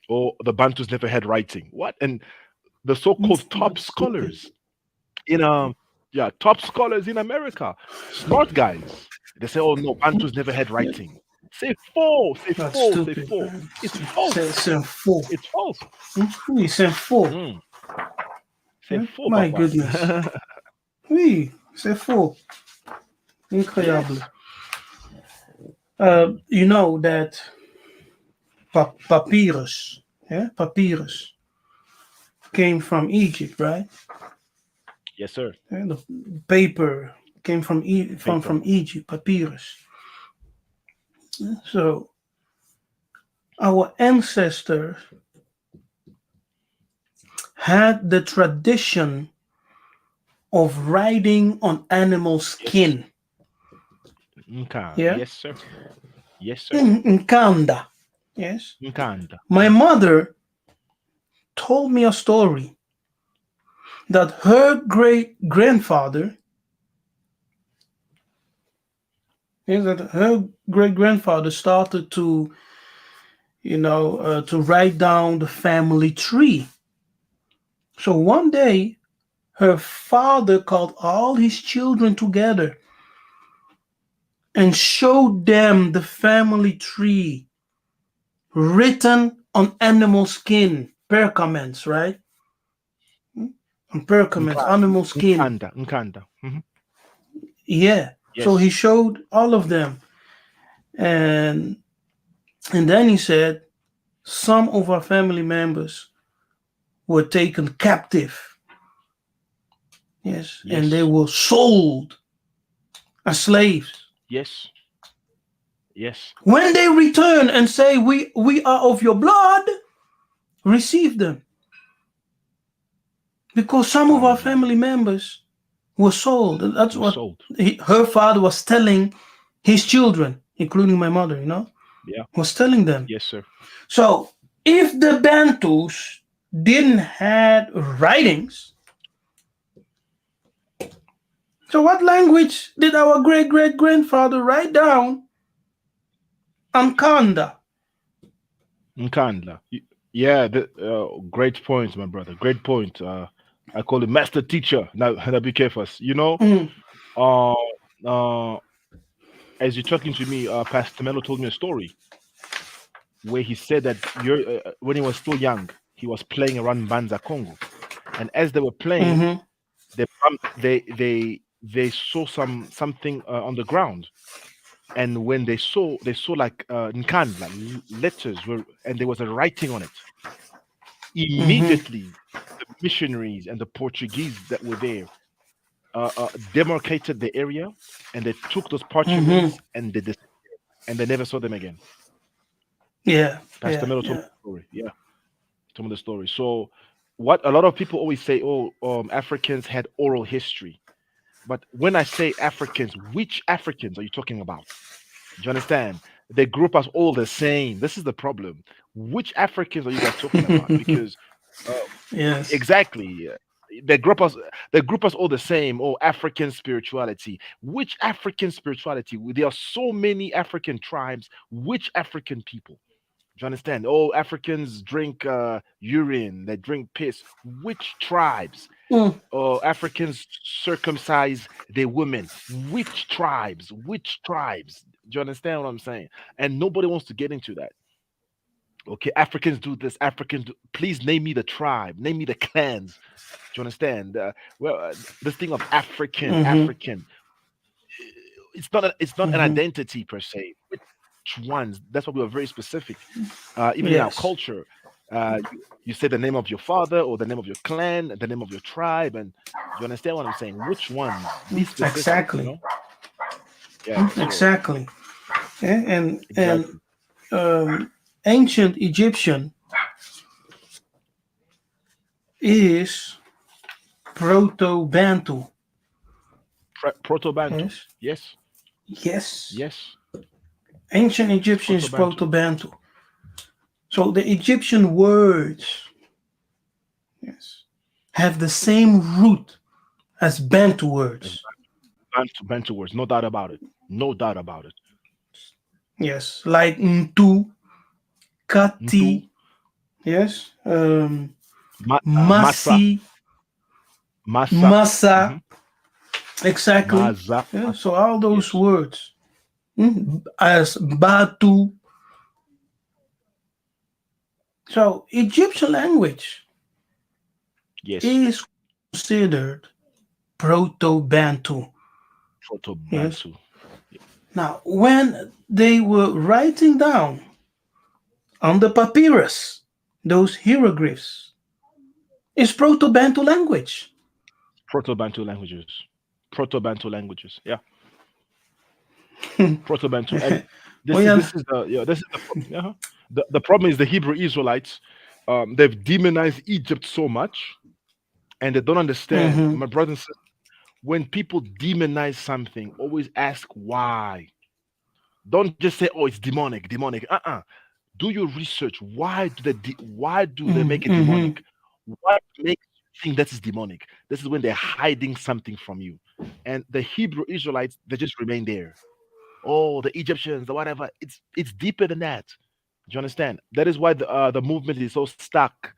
oh, the Bantus never had writing. What? And the so-called top that's stupid. scholars in yeah, top scholars in America, smart guys. They say, "Oh no, Bantus never had Yeah, writing." Say false. Say that's false. Say stupid, false. man. It's false. C'est faux. It's false. Oui, c'est faux. Mm, c'est Hein? faux, My papa. goodness. Oui, c'est faux. Incroyable. Yes. You know that papyrus, yeah, papyrus came from Egypt, right? Yes, sir. And the paper came from Paper. from Egypt, papyrus. So our ancestors had the tradition of writing on animal Yes. skin. Nka. Yeah, Yes, sir. Yes, sir. Nkanda. Yes. Nkanda. My mother told me a story that her great grandfather, started to, to write down the family tree. So one day, her father called all his children together and showed them the family tree written on animal skin, perkaments, right? On perkaments, Nka. animal skin. Nkanda. Nkanda. Yeah. So he Yes. showed all of them, and then he said some of our family members were taken captive. Yes, and they Yes. were sold as slaves. Yes. Yes. When they return and say, we are of your blood, receive them. Because some of our Hallelujah. family members were sold. And that's Was what sold. her father was telling his children, including my mother, Yeah. was telling them. Yes, sir. So if the Bantus didn't had writings, so what language did our great great grandfather write down on Kanda? Nkandla. Yeah, great point, my brother. Great point. I call him master teacher. Now be careful. Mm, Uh, uh, as you're talking to me, Pastor Melo told me a story. where he said that when he was still young, he was playing around Banza Congo, and as they were playing, Mm-hmm. they saw something on the ground, and when they saw like Nkandla letters were, and there was a writing on it. Mm-hmm. Immediately, the missionaries and the Portuguese that were there demarcated the area, and they took those Mm-hmm. parchments and and they never saw them again. Yeah. Pastor Yeah. Melo told me Yeah. the story. Yeah, he told me the story. So, what a lot of people always say, oh, Africans had oral history. But when I say Africans, which Africans are you talking about? Do you understand? They group us all the same. This is the problem. Which Africans are you guys talking about? Because uh, Yes. exactly, they group us. They group us all the same. Oh, African spirituality. Which African spirituality? There are so many African tribes. Which African people? Do you understand? Oh, Africans drink urine. They drink piss. Which tribes? Mm. Oh, Africans circumcise their women. Which tribes? Which tribes? Do you understand what I'm saying? And nobody wants to get into that. Okay, Africans do this. Africans do. Please name me the tribe. Name me the clans. Do you understand? This thing of African, Mm-hmm. African. It's not an Mm-hmm. identity per se. Which ones? That's why we are very specific. Even in our Yes. culture, you say the name of your father or the name of your clan, the name of your tribe, and you understand what I'm saying. Which ones? Be specific. Exactly. Yeah. So Exactly. Yeah, and exactly. um, ancient Egyptian is Proto-Bantu. Proto Bantu. Yes. Yes. Yes. Yes. Ancient It's Egyptian Proto is Bantu. Proto-Bantu. So the Egyptian words, yes, have the same root as Bantu It's words. Bantu words. No doubt about it. No doubt about it. Yes, like Ntu, Ntu, Kati, yes, Masa, Masi, Masa, Masa, mhm, exactly. Maza. Yeah, so all those Yes. words, as Batu. So Egyptian language Yes. is considered Proto-Bantu. Proto Yes. Bantu. Now, when they were writing down on the papyrus those hieroglyphs, it's Proto-Bantu language. Proto Bantu languages. Proto Bantu languages. Yeah. Oh Proto Bantu. And yeah. this is yeah. The problem is the Hebrew Israelites. They've demonized Egypt so much, and they don't understand. Mm-hmm. My brothers and sisters, when people demonize something, always ask why. Don't just say, "Oh, it's demonic, demonic." Do your research. Why do they make it Mm-hmm. demonic? What makes you think that is demonic? This is when they're hiding something from you. And the Hebrew Israelites, they just remain there. Oh, the Egyptians, the whatever. It's deeper than that. Do you understand? That is why the movement is so stuck,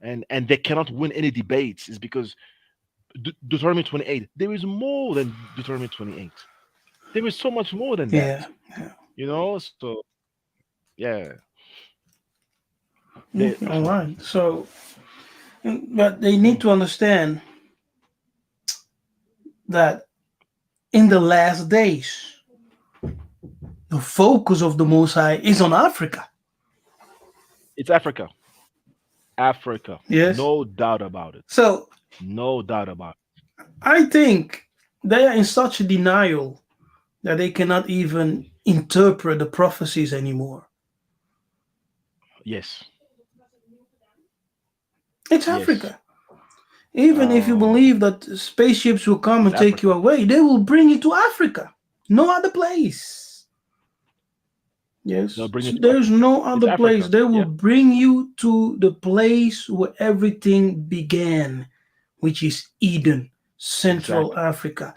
and they cannot win any debates. Is because Deuteronomy 28. There is more than Deuteronomy 28. There is so much more than that. Yeah. Yeah. So yeah, they All right. So, but they need mm, to understand that in the last days, the focus of the Most High is on Africa. it's Africa. Africa. Yes. No doubt about it. So No doubt about I think they are in such a denial that they cannot even interpret the prophecies anymore. it. Yes. It's Yes. Africa. Even if you Um, believe that spaceships will come it's and take you Africa. away, they will bring you to Africa. No other place. They'll Yes. bring So it to there's Africa. no It's other place. Africa. They will Yeah. bring you to the place where everything began, which is Eden, Central Exactly. Africa,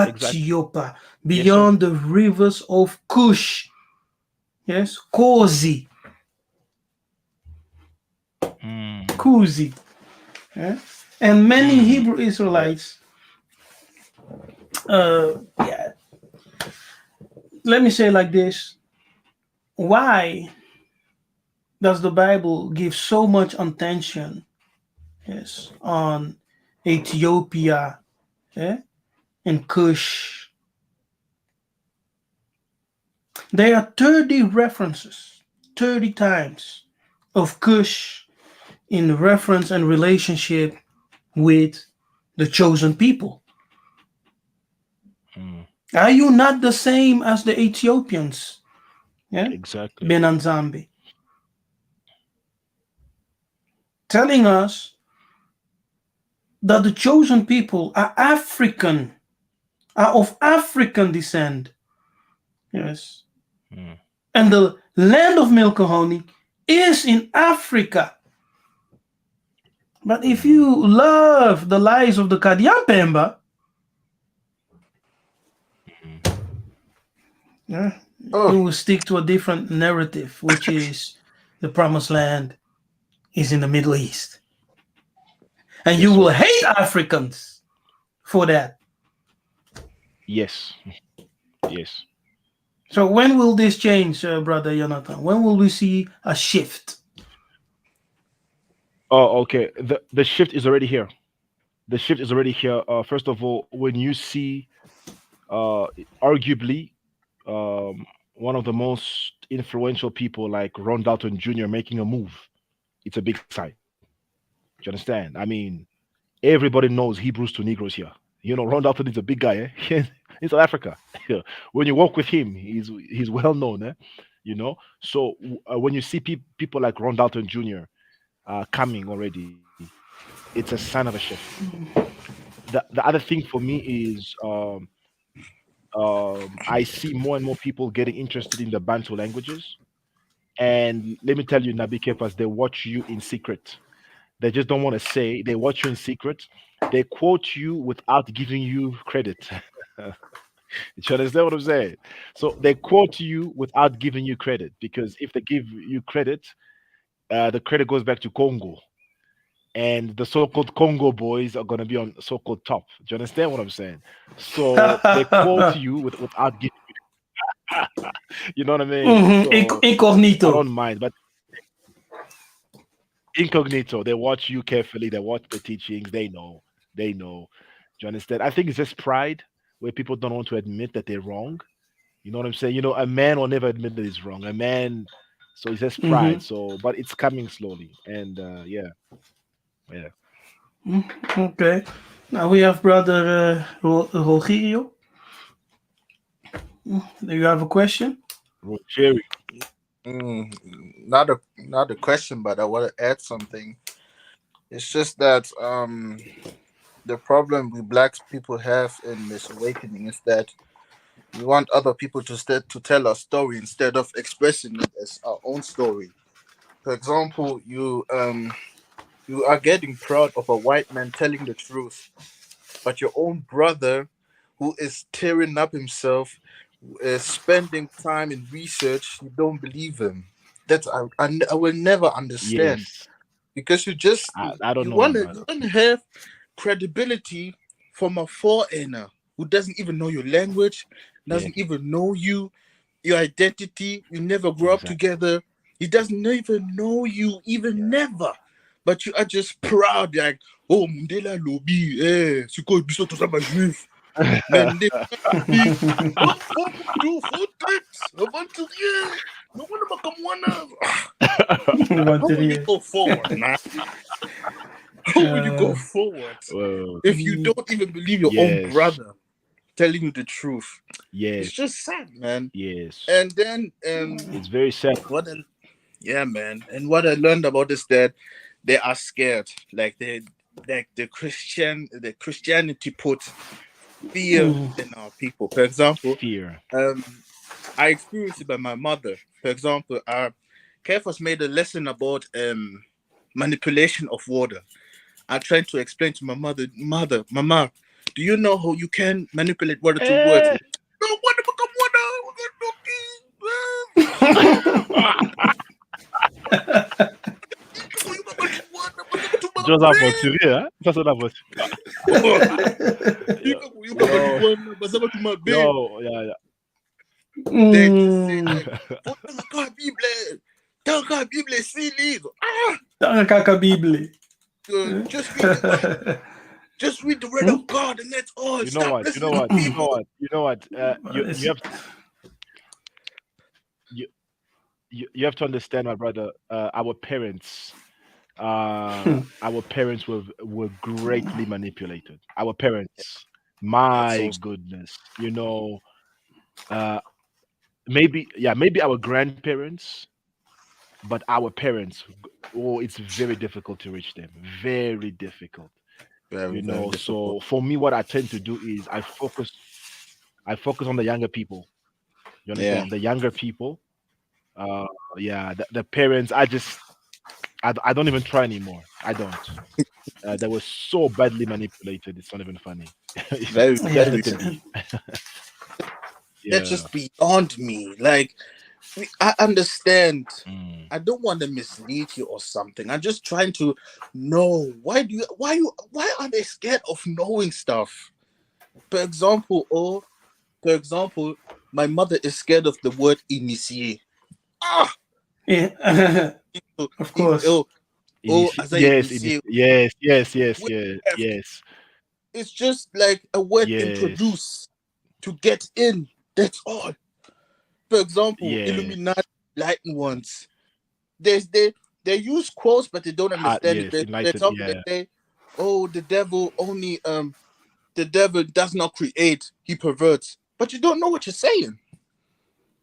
Exactly. Katiopa, Yes, sir. beyond the rivers of Kush. Yes. Kozi, Mm, Kuzi. Yeah? And many mm, Hebrew yeah. Israelites, yeah, let me say like this. Why? does the Bible give so much attention, yes, on Ethiopia, yeah, and Kush? There are 30 references, 30 times of Kush in reference and relationship with the chosen people. Mm, Are you not the same as the Ethiopians? Yeah, exactly. Benanzambi, telling us that the chosen people are African, are of African descent. Yes, Mm, and the land of milk and honey is in Africa. But if mm. you love the lies of the Kadiampemba, Mhm. yeah, Oh, you will stick to a different narrative, which is the promised land is in the Middle East. And Yes, you will sir. hate Africans for that. Yes, yes. So when will this change, brother Jonathan? When will we see a shift? Oh, okay. The shift is already here. The shift is already here. First of all, when you see, arguably, one of the most influential people like Ron Dalton Jr. making a move, it's a big sign. Do you understand? I mean, everybody knows Hebrews to Negroes here. Ron Dalton is a big guy, eh? In South Africa. Yeah. When you walk with him, he's well known, eh? So when you see people like Ron Dalton Jr. Coming already, it's a sign of a shift. The other thing for me is, I see more and more people getting interested in the Bantu languages. And let me tell you, Nabi Kepas, they watch you in secret. They just don't want to say. They watch you in secret. They quote you without giving you credit. You understand what I'm saying? So they quote you without giving you credit, because if they give you credit, the credit goes back to Congo, and the so-called Congo boys are gonna be on so-called top. Do you understand what I'm saying? So they quote you without giving. You know what I mean? So I Incognito. don't mind, but incognito. They watch you carefully. They watch the teachings. They know. They know. Do you understand? I think it's just pride where people don't want to admit that they're wrong. You know what I'm saying? A man will never admit that he's wrong. A man, so it's just Mm-hmm. pride. So, but it's coming slowly, and yeah, yeah. Okay. Now we have brother Rogerio. Do you have a question? Jerry. mm, not a question, but I want to add something. It's just that the problem we black people have in this awakening is that we want other people to tell our story instead of expressing it as our own story. For example, you are getting proud of a white man telling the truth, but your own brother, who is tearing up himself, spending time in research, you don't believe him. I will never understand, Yes, because I don't you know that want to brother. have credibility from a foreigner who doesn't even know your language, Yeah, doesn't even know you, your identity. You never grew up exactly. together. He doesn't even know you, even Yeah, never. But you are just proud, like, oh, Mundela Lobi, c'est quoi, biso to sama juif. Man, they be, look forward to footsteps of Aventurier. No one about come one of. How will you Bateria. go forward, man? How will you go Uh, forward well, if you don't even believe your own yes, brother telling you the truth? It's yes, just sad, man. yes. And then It's very sad. what I, yeah, man. And what I learned about is that they are scared. Like the Christianity put fear in our people. For example, Fear. um I experienced it by my mother. For example, Kefas made a lesson about manipulation of water. I tried to explain to my mama, do you know how you can manipulate water to words? Eh. No, water become water. Joseph Aventurier, hein? Ça, c'est l'aventurier. Yo, yo, yo, yeah, yeah. They just say mm, like, "Faut dans la Bible." Tanka Bible silly. Ah, Kaka Bible. just read the word. Just read the word Hmm? of God, and that's all. You know Stop what? You know listening to what? You know people. what? You know what? It's- You, you have to understand, my brother. Our parents were greatly manipulated. Our parents, That's my so goodness, uh, maybe our grandparents, but our parents, oh, it's very difficult to reach them. Very difficult. very, very difficult. So for me, what I tend to do is I focus on the younger people. You Yeah. understand? The younger people. Uh, yeah, the parents. I don't even try anymore. I don't. They were so badly manipulated. It's not even funny. Very, yeah, very. it's Literally. That's Yeah. just beyond me. Like, I understand. Mm. I don't want to mislead you or something. I'm just trying to know why are they scared of knowing stuff? For example, for example, my mother is scared of the word initiate. Ah, yeah. oh, Of course. oh, oh, as I initiate. Yes, yes, yes, We yes, left. yes, It's just like a word yes, introduced to get in. That's all. For example, yes. Illuminati enlightened ones. They use quotes, but they don't Hot, understand it. yes, They enlightened. talk. They Yeah, say, "Oh, the devil does not create; he perverts." But you don't know what you're saying.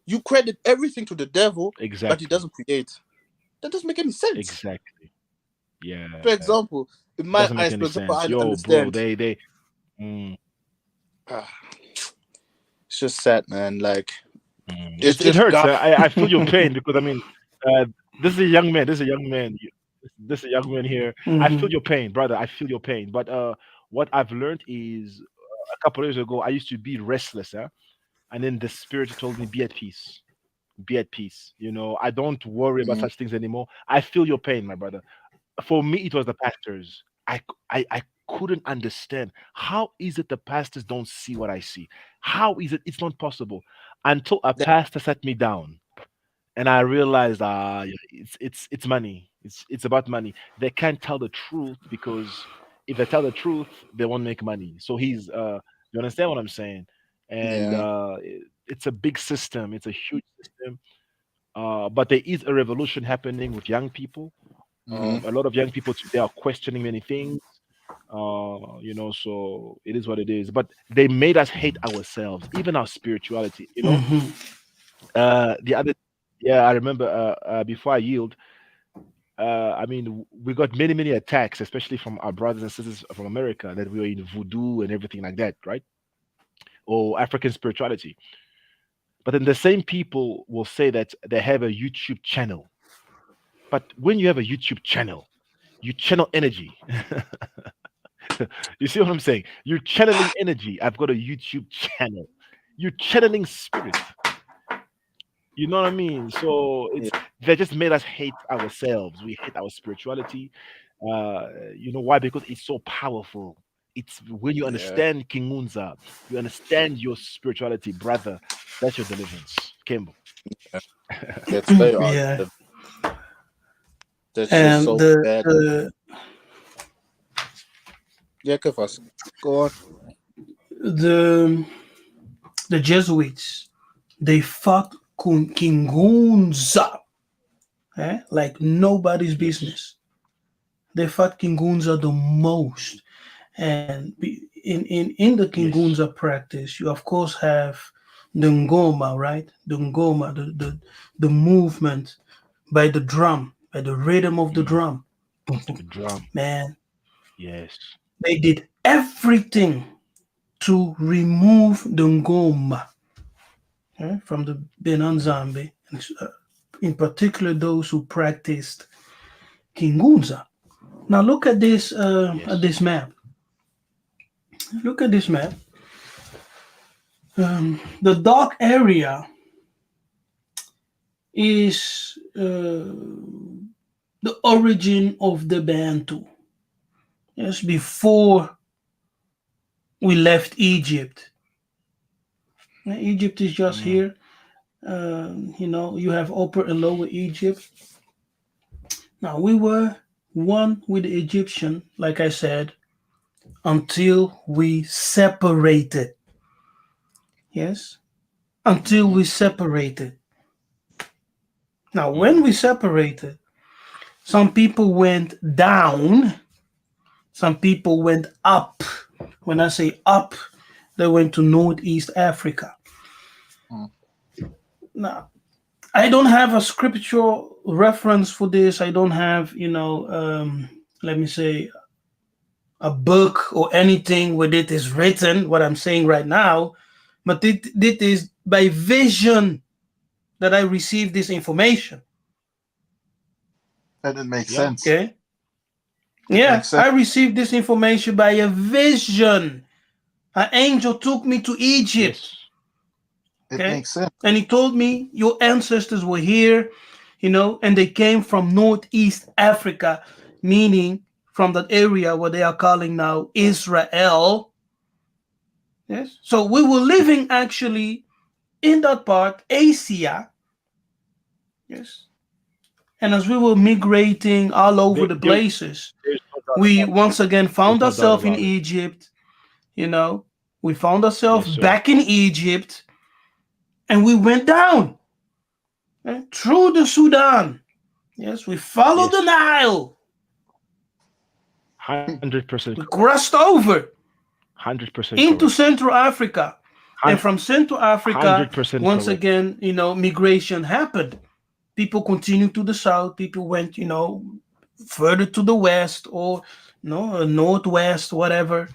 You credit everything to the devil, but he exactly, doesn't create. That doesn't make any sense. exactly. Yeah, For example, in it my doesn't make eyes, any for example, sense. I Yo, bro, understand. they. Mm, Ah, it's just sad, man. Like it's it just hurts. God. I feel your pain because I mean, uh, this is a young man. This is a young man. This is a young man here. I feel Hmm. your pain, brother. I feel your pain. But what I've learned is a couple of years ago, I used to be restless, huh? And then the spirit told me, be at peace. Be at peace. I don't worry about Mhm. such things anymore. I feel your pain, my brother. For me, it was the pastors. I couldn't understand how is it the pastors don't see what I see. How is it? It's not possible until a That, pastor sat me down and I realized, yeah, it's money. It's about money. They can't tell the truth because if they tell the truth, they won't make money. So you understand what I'm saying? And yeah. it's a big system. It's a huge system. But there is a revolution happening with young people. Hmm. A lot of young people today are questioning many things. So it is what it is. But they made us hate ourselves, even our spirituality. Hmm. The other, yeah, I remember before I yield, I mean, we got many, many attacks, especially from our brothers and sisters from America, that we were in voodoo and everything like that, right? Or African spirituality. But then the same people will say that they have a YouTube channel. But when you have a YouTube channel, you channel energy. You see what I'm saying? You're channeling energy. I've got a YouTube channel. You're channeling spirit. You know what I mean? So Yeah. they just made us hate ourselves. We hate our spirituality. You know why? Because it's so powerful. It's when you Yeah. understand Kingunza, you understand your spirituality, brother. That's your deliverance, Kimbo. That's very odd. Yeah. That's just And so the bad. the Yeah, give us. Go on. the the Jesuits, they fought Kingunza, like nobody's Yes, business. They fought Kingunza the most. And in the yes, Kingunza practice, you of course have the ngoma, right? The ngoma, the movement by the drum, by the rhythm of the mm, drum. Boom, boom. drum. Man, Yes, they did everything to remove the ngoma from the Benan mm, Zambi, and in particular those who practiced Kingunza. Now look at yes, this map. Look at this map. The dark area is the origin of the Bantu. Yes, before we left Egypt. Egypt is just mm, here. You have Upper and Lower Egypt. Now we were one with the Egyptian, like I said, until we separated. Yes, until Hmm. we separated. Now, when Mhm. we separated, some people went down, some people went up. When I say up, they went to Northeast Africa. Hmm. Now, I don't have a scriptural reference for this. I don't have, let me say, a book or anything where it is written, what I'm saying right now, but it is by vision that I received this information. And it makes Yeah. sense. Okay. It Yeah, makes sense. I received this information by a vision. An angel took me to Egypt. Yes. It Okay. makes sense. And he told me, your ancestors were here, and they came from Northeast Africa, meaning from that area where they are calling now Israel. Yes. So we were living actually in that part, Asia. Yes. And as we were migrating all over the There's places, no doubt we about it. once again There's found no doubt ourselves in about it. Egypt. You know, we found ourselves Yes, sir. back in Egypt, and we went down through the Sudan. Yes, we followed the Yes. Nile. 100% We correct. crossed over 100% into correct. Central Africa. And from Central Africa, 100% once correct. again, migration happened. People continued to the south. People went, further to the west or, northwest, whatever.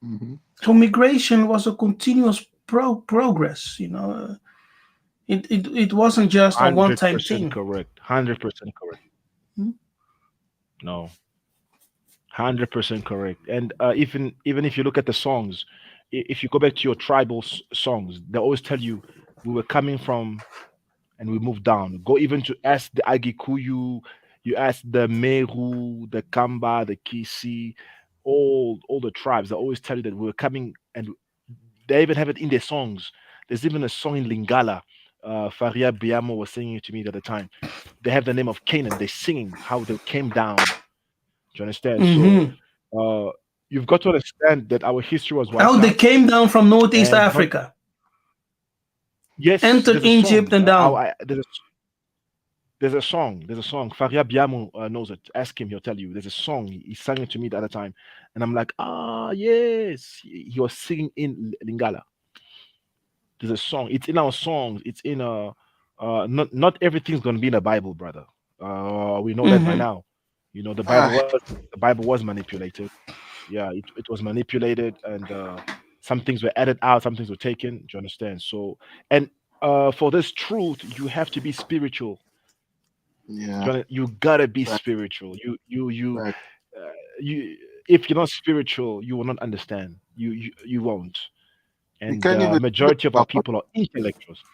Hmm. So migration was a continuous progress. It wasn't just a one time 100% thing. correct. 100% correct. Hmm? No. 100% correct. And even if you look at the songs, if you go back to your tribal songs, they always tell you we were coming from and we moved down. Go even to ask the Agikuyu, you ask the Meru, the Kamba, the Kisi, all the tribes. They always tell you that we were coming, and they even have it in their songs. There's even a song in Lingala. Faria Biamo was singing it to me at the time. They have the name of Canaan. They're singing how they came down. Do you understand? So Hmm. uh, you've got to understand that our history was How wiped they out. came down from Northeast And not Africa, yes, entered there's a Egypt song. and down. There's a song. There's a song. Faria Biamo knows it. Ask him; he'll tell you. There's a song. He sang it to me the other time, and I'm like, ah, yes. He was singing in Lingala. There's a song. It's in our songs. It's in not everything's gonna be in the Bible, brother. We know that by Hmm. now. Ah, The Bible was manipulated. Yeah, it was manipulated, and some things were added out, some things were taken. Do you understand? So, and for this truth, you have to be spiritual. yeah. You gotta be Fact, spiritual. fact. Uh, you. If you're not spiritual, you will not understand. You won't. You And can't the even see that majority of in our our people are intellectuals.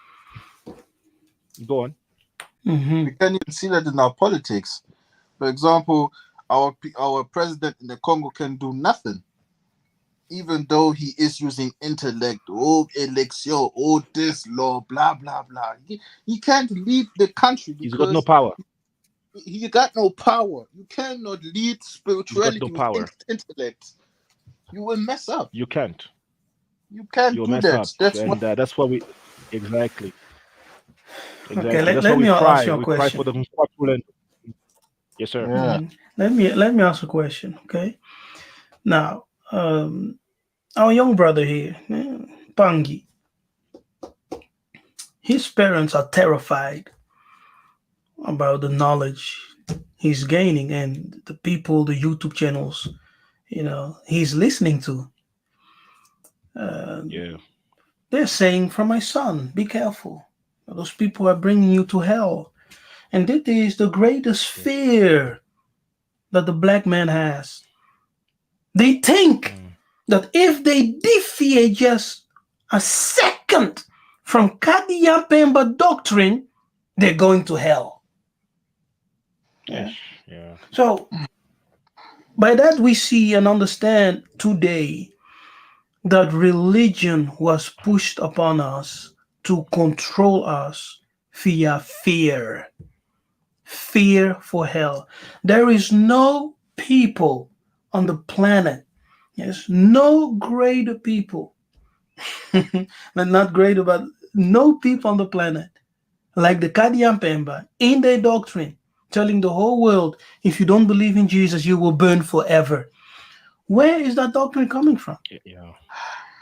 Go on. we Hmm. can't even see that in our politics. For example, our president in the Congo can do nothing, even though he is using intellect, oh election, oh this law, blah blah blah. He can't lead the country He's got no because power. he got no power. You cannot lead He's got no spirituality with power. intellect. You will mess up. You can't. You can't You'll do mess that. up, That's what. and that's why we exactly. Okay, Exactly. let, That's why let we me ask cry. you a We cry for question. the Nkwakulen. Yes, sir. Yeah. Let me ask a question. Okay, now, our young brother here, Pangi, his parents are terrified about the knowledge he's gaining and the people, the YouTube channels, he's listening to. Yeah. They're saying, "For my son, be careful. Those people are bringing you to hell." And that is the greatest Yeah. fear that the black man has. They think Mm. that if they deviate just a second from Kadiyapemba doctrine, they're going to hell. Yes. Yeah. Yeah. So by that we see and understand today that religion was pushed upon us to control us via fear. Fear for hell. There is no people on the planet, yes, no greater people, not greater, but no people on the planet like the Kadian Pemba in their doctrine, telling the whole world, if you don't believe in Jesus, you will burn forever. Where is that doctrine coming from? Yeah.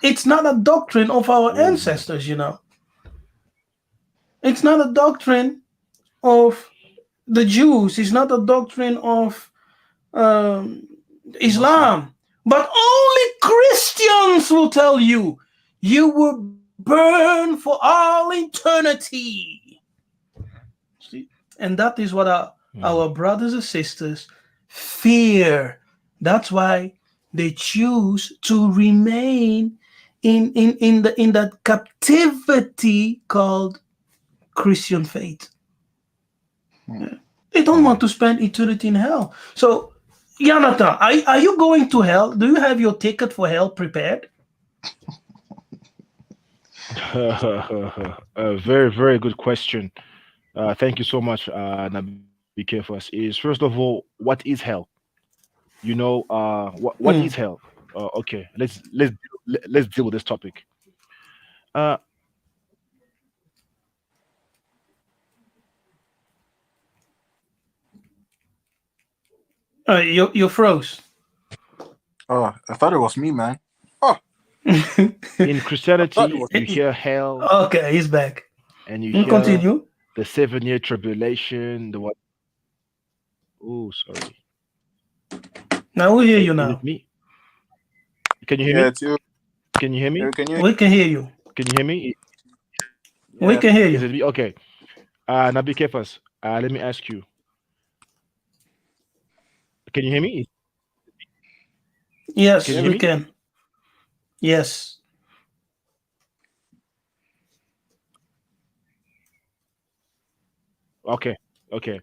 It's not a doctrine of our Oh man. ancestors. It's not a doctrine of the Jews. It's not a doctrine of um, The Muslim. Islam. But only Christians will tell you you will burn for all eternity. See? And that is what our Mm. brothers and sisters fear. That's why they choose to remain in that captivity called Christian faith. Hmm. Yeah. They don't want to Mm. spend eternity in hell. So, Jonathan, are you going to hell? Do you have your ticket for hell prepared? A very, very good question. Thank you so much, Nabi Kefas. Is first of all, what is hell? What is Mm. hell? Okay, let's deal with this topic. Uh, You froze. Oh, I thought it was me, man. Oh, in I thought it Christianity, was you me. hear hell Okay, he's back. and you hear Continue. the 7 year tribulation. The what? Oh, sorry. Now we hear you Is it now. me? Can you hear Yeah, me? it's you. Can you hear me? Can you? We can hear you. Can you hear me? We Yeah. can hear Is you. it me? Okay. Nabi Kefas, let me ask you. Can you hear me? Can Yes, you Yeah. hear we me? can. Yes. Okay. Okay.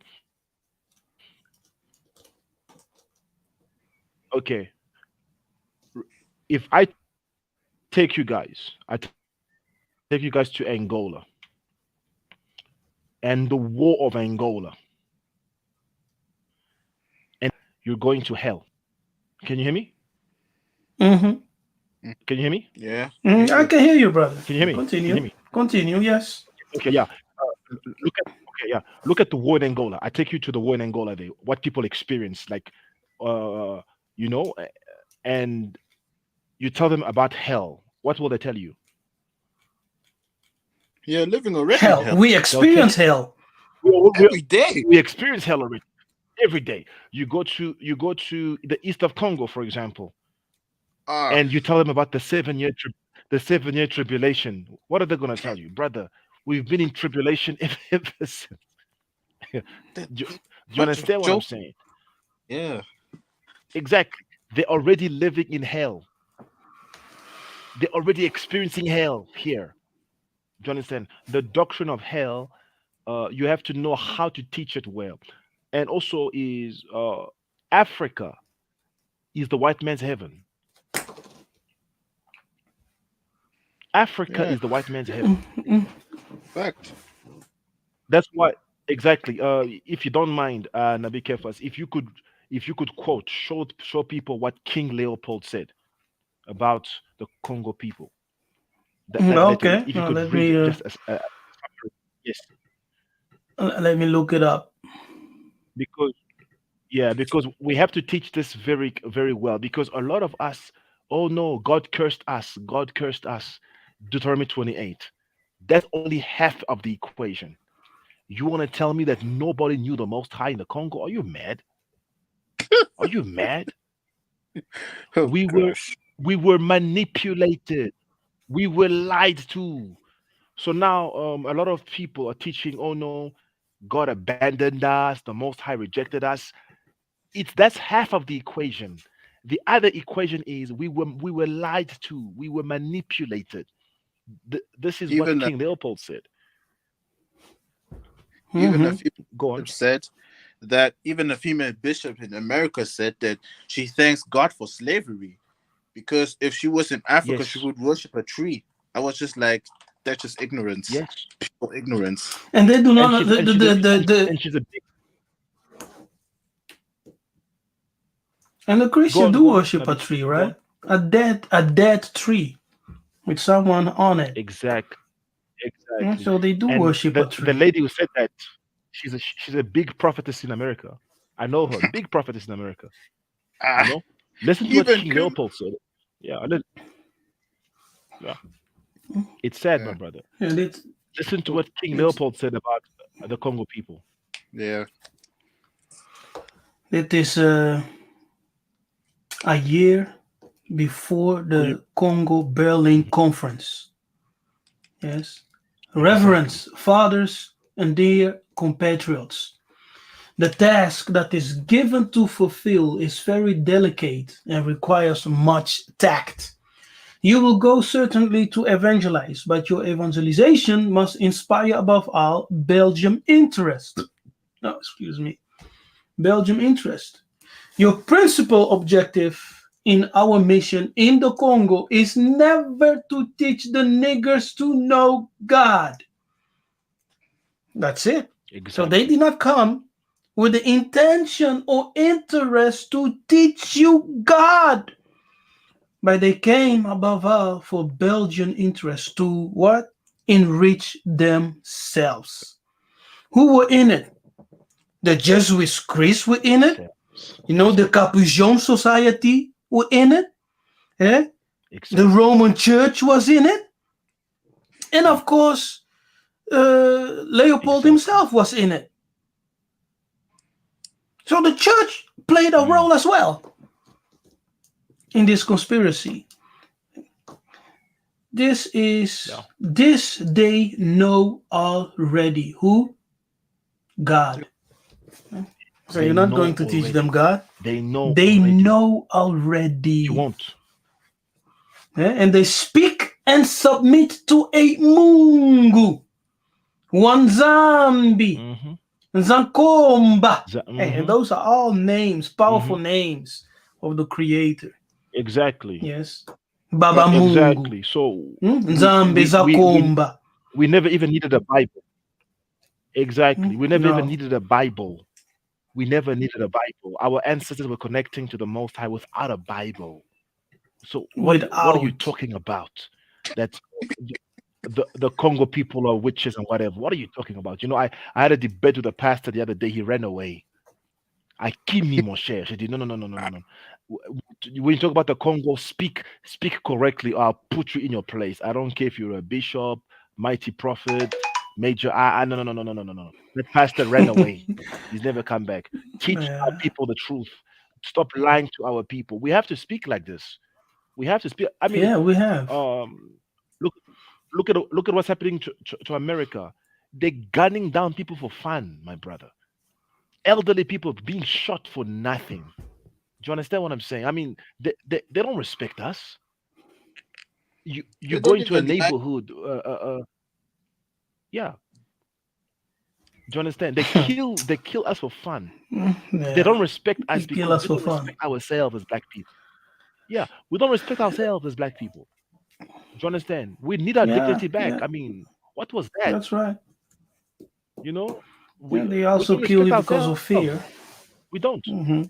Okay. If I take you guys, I take you guys to Angola and the war of Angola, and you're going to hell. Can you hear me? Mm-hmm. Mm, Can you hear me? yeah. I Mm, hear I you. can hear you, brother. Can you hear me? Can you Continue. hear me? Continue. Yes. Okay, yeah. Look at look at the war in Angola. I take you to the war in Angola. There, what people experience, like, uh, you know, and you tell them about hell. What will they tell you? You're living already in Hell, hell we They'll tell experience hell. we, every day. we experience hell already every day. You go to the east of Congo, for example, Ah, and you tell them about the 7 year tribulation. What are they going to tell you, brother? We've been in tribulation ever since. do, do that you bunch of understand what I'm joke. saying? Yeah. Exactly. They're already living in hell. They're already experiencing hell here. Do you understand? The doctrine of hell, you have to know how to teach it well. And also is Africa is the white man's heaven. Africa Yeah. is the white man's heaven. Fact. That's why exactly. If you don't mind, Nabi Kefas, if you could quote show people what King Leopold said about the Congo people. That literally, Okay. if you Now could let read me just as yes, let me look it up. because yeah, because we have to teach this very well because a lot of us, oh no, God cursed us. God cursed us. Deuteronomy 28. That's only half of the equation. You want to tell me that nobody knew the Most High in the Congo? Are you mad? Are you mad? Oh We were gosh. we were manipulated. We were lied to. So now a lot of people are teaching, oh no, God abandoned us, the Most High rejected us. That's half of the equation. The other equation is we were lied to, we were manipulated. This is what Even a, King Leopold said. even a Mm-hmm. female Go on. bishop said that even a female bishop in America said that she thanks God for slavery because if she was in Africa, she Yes. would worship a tree. I was just like, That's just ignorance. Yes, Pure ignorance. And they do and not she's a big. and the Christian do Go on, worship a Nabi. tree, Go right? on. A dead tree with someone on it. Exactly, exactly. So they do And worship a the tree. lady who said that, she's a big prophetess in America. I know her, big prophetess in America. You Ah, know, listen to what even King him. Leopold said. Yeah, yeah. It's sad, my Yeah, brother. And Listen to what King it's Leopold said about the Congo people. yeah. it is a year before What do you? the Congo Berlin Mhm. Conference. Yes. Exactly. Reverence, fathers, and dear compatriots. The task that is given to fulfill is very delicate and requires much tact. You will go certainly to evangelize, but your evangelization must inspire above all Belgium interest. No, excuse me. Belgium interest. Your principal objective in our mission in the Congo is never to teach the niggers to know God. That's it. So they Exactly. did not come with the intention or interest to teach you God, but they came above all for Belgian interest to what? Enrich themselves. Who were in it? The Jesuit priests were in it. Themselves. The Capuchin Society were in it. Eh? The Exactly. Roman Church was in it. And Yeah. of course, Leopold Exactly. himself was in it. So the church played a Mm. role as well in this conspiracy. Yeah. This they know already. Who? God. So They you're not know going to teach them already. God. They know They already. know You already. won't. And they speak and submit to a Mungu. Wanzambi. Mm-hmm. Zankomba. And Mm-hmm. those are all names, Mm-hmm. powerful names of the Creator. Exactly. Yes. Baba But Mungu. Exactly. So Nzambe Zakomba. we never even needed a Bible. Exactly. We never even No. needed a Bible. We never needed a Bible. Our ancestors were connecting to the Most High without a Bible. So what are you Without. talking about? That the Congo people are witches and whatever. What are you talking about? I had a debate with a pastor the other day. He ran away. I kill me, mon cher. She did no, no, no, no, no, no, no. When you talk about the Congo, speak correctly, or I'll put you in your place. I don't care if you're a bishop, mighty prophet, major. No, no, no, no, no, no, no, no. That pastor ran away. He's never come back. Teach our Yeah. people the truth. Stop lying to our people. We have to speak like this. We have to speak. I mean, Yeah, we have. look, look at what's happening to America. They're gunning down people for fun, my brother. Elderly people being shot for nothing. Do you understand what I'm saying? I mean, they don't respect us. You they go don't into a even like. neighborhood, yeah. Do you understand? They kill us for fun. They Yeah. don't respect They us kill because us we for don't fun. respect ourselves as black people. Yeah, we don't respect ourselves as black people. Do you understand? We need our Yeah, dignity back. yeah. I mean, what was that? That's right. You know, Yeah, we they we also don't kill respect you because of ourselves. fear. We don't. Hmm.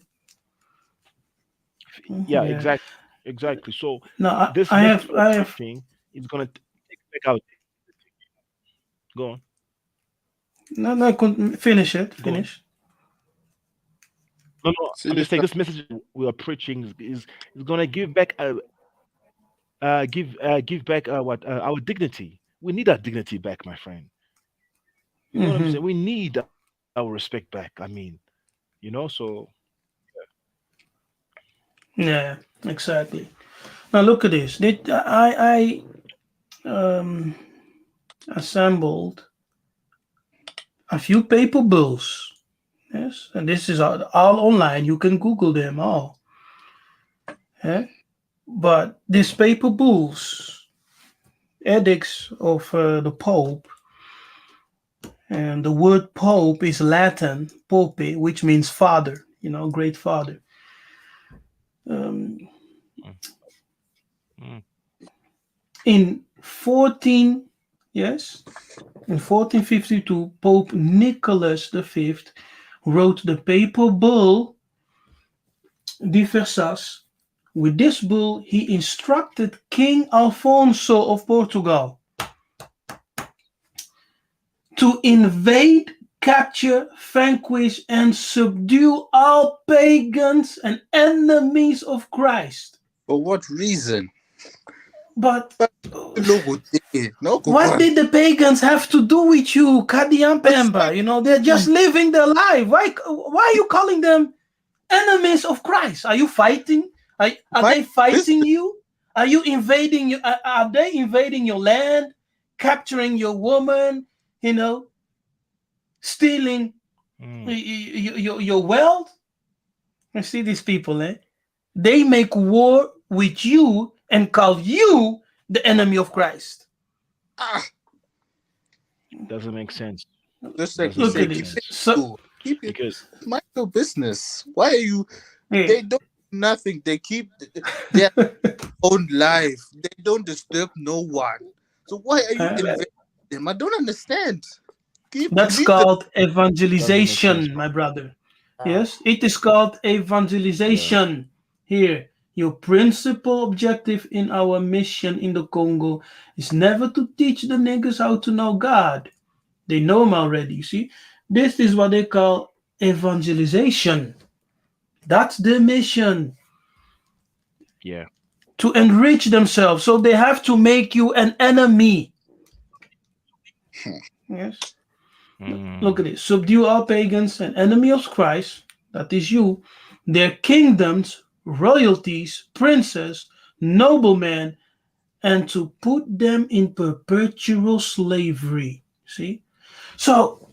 Yeah, Yeah. exactly, exactly. So No, this I message have, we're I have. preaching is gonna take back our. Go on, No, no, finish it. go on. Finish. No, no, See I'm just this. saying this message we are preaching is gonna give back give back what our dignity. We need our dignity back, my friend. You know what I'm Hmm. saying? We need our respect back. I mean, so Yeah, exactly. Now look at this. I assembled a few paper bills. Yes, and this is all online. You can Google them all. Yeah? But these paper bulls, edicts of the Pope, and the word Pope is Latin "pope," which means father. Great father. Um, mm, mm, in 14 Yes. In 1452, Pope Nicholas V wrote the papal bull Diversas. With this bull, he instructed King Alfonso of Portugal to invade, capture, vanquish, and subdue all pagans and enemies of Christ. For what reason? But No, no, what did the pagans have to do with you, Kadian Pemba? You know, they're just living their life. Why are you calling them enemies of Christ? Are you fighting? Are My they fighting business. you? Are you invading you? Are they invading your land, capturing your woman? You know, stealing your wealth? You see these people, eh? They make war with you and call you the enemy of Christ. Ah, Doesn't make sense. just like he Doesn't Look at said, make keep this. it sense. So, cool. Keep it. Because Mind your business. Why are you? yeah. They don't do nothing. They keep their own life. They don't disturb no one. So why are you invading them? I don't understand. That's Leave them. called doesn't make sense, evangelization, bro. my brother. Ah, Yes, it is called Yeah. evangelization. Here, your principal objective in our mission in the Congo is never to teach the niggas how to know God. They know him already, you see. This is what they call evangelization. That's the mission, Yeah. to enrich themselves. So they have to make you an enemy. Yes. Look at Mm. this. Subdue all pagans and enemy of Christ, that is you, their kingdoms, royalties, princes, noblemen, and to put them in perpetual slavery. See? So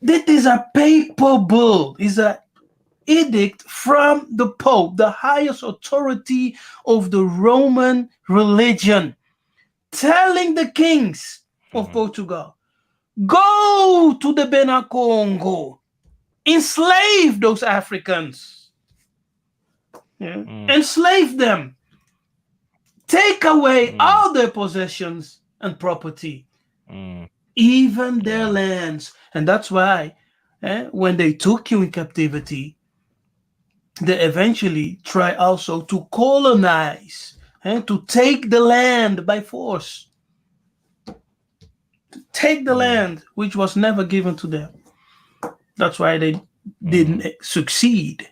this is a papal bull, is a edict from the Pope, the highest authority of the Roman religion, telling the kings of Mm. Portugal, go to the Bena Congo, enslave those Africans, yeah, Mm. enslave them, take away Mm. all their possessions and property, Mm. even their Yeah. lands. And that's why when they took you in captivity, they eventually try also to colonize and to take the land by force, take the Mm. land which was never given to them. That's why they didn't Mm. succeed.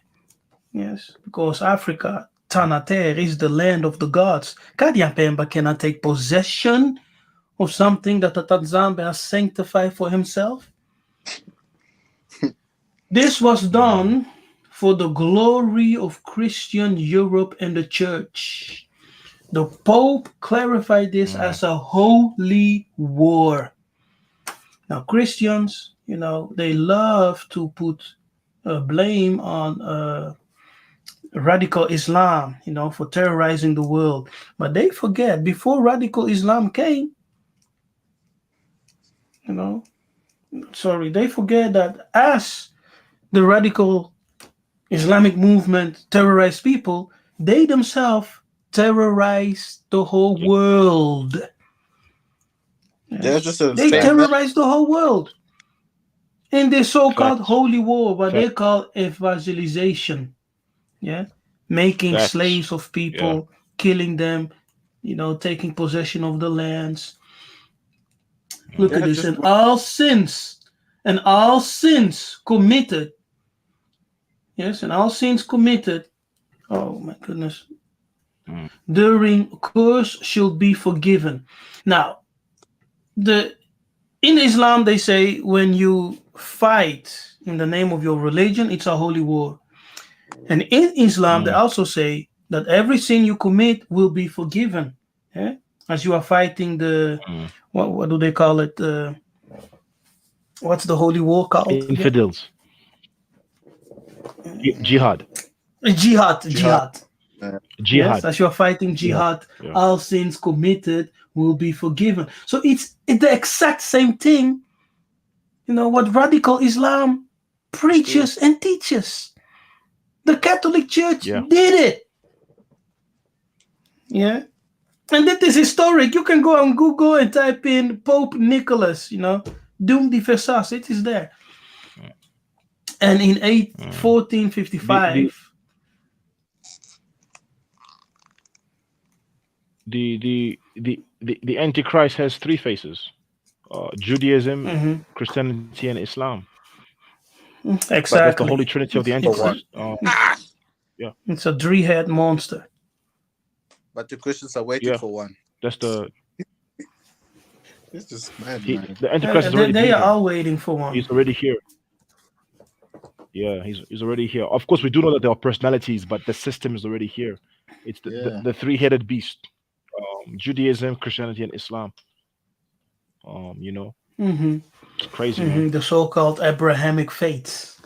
Yes, because Africa, Tanater, is the land of the gods. Kadiapemba cannot take possession of something that the Tanzania has sanctified for himself. This was Mm. done for the glory of Christian Europe and the church. The Pope clarified this Mm. as a holy war. Now, Christians, you know, they love to put blame on radical Islam, you know, for terrorizing the world. But they forget before radical Islam came, you know, sorry, they forget that as the radical Islamic movement terrorized people, they themselves terrorized the whole Yeah. world. they're Yes, just a they same Facts. message. terrorized the whole world in this so-called Facts. holy war, what they Facts. call evangelization. Yeah, making Facts. slaves of Yeah. people, killing them, you know, taking possession of the lands. Look at They're Mm. this. just And all sins committed, yes, and all sins committed, oh my goodness, Mm. during course should be forgiven. Now, the in Islam they say when you fight in the name of your religion, it's a holy war. And in Islam, they Mm. also say that every sin you commit will be forgiven. Yeah? As you are fighting the, Mm. what do they call it? What's the holy war called again? Infidels. Jihad. Jihad, jihad. jihad. Yes, Jihad. as you are fighting Jihad. jihad, Yeah. all sins committed will be forgiven. So it's the exact same thing, you know, what radical Islam Still, preaches and teaches. The Catholic Church Yeah. did it. Yeah. And that is historic. You can go on Google and type in Pope Nicholas, Doom de Versailles. It is there. And in The 1455, the Antichrist has three faces: Judaism, mhm, Christianity, and Islam. But That's the exactly. Holy Trinity of the for It's a, one. Antichrist. Yeah, it's a three-head monster. But the Christians are waiting yeah. for one. That's the This is mad, he. man. The Antichrist has already They been are here. all waiting for one. He's already here. Yeah, he's already here. Of course, we do know that there are personalities, but the system is already here. It's Yeah. the three-headed beast: Judaism, Christianity, and Islam. You know, Hmm. it's crazy, man. The so-called Abrahamic faiths.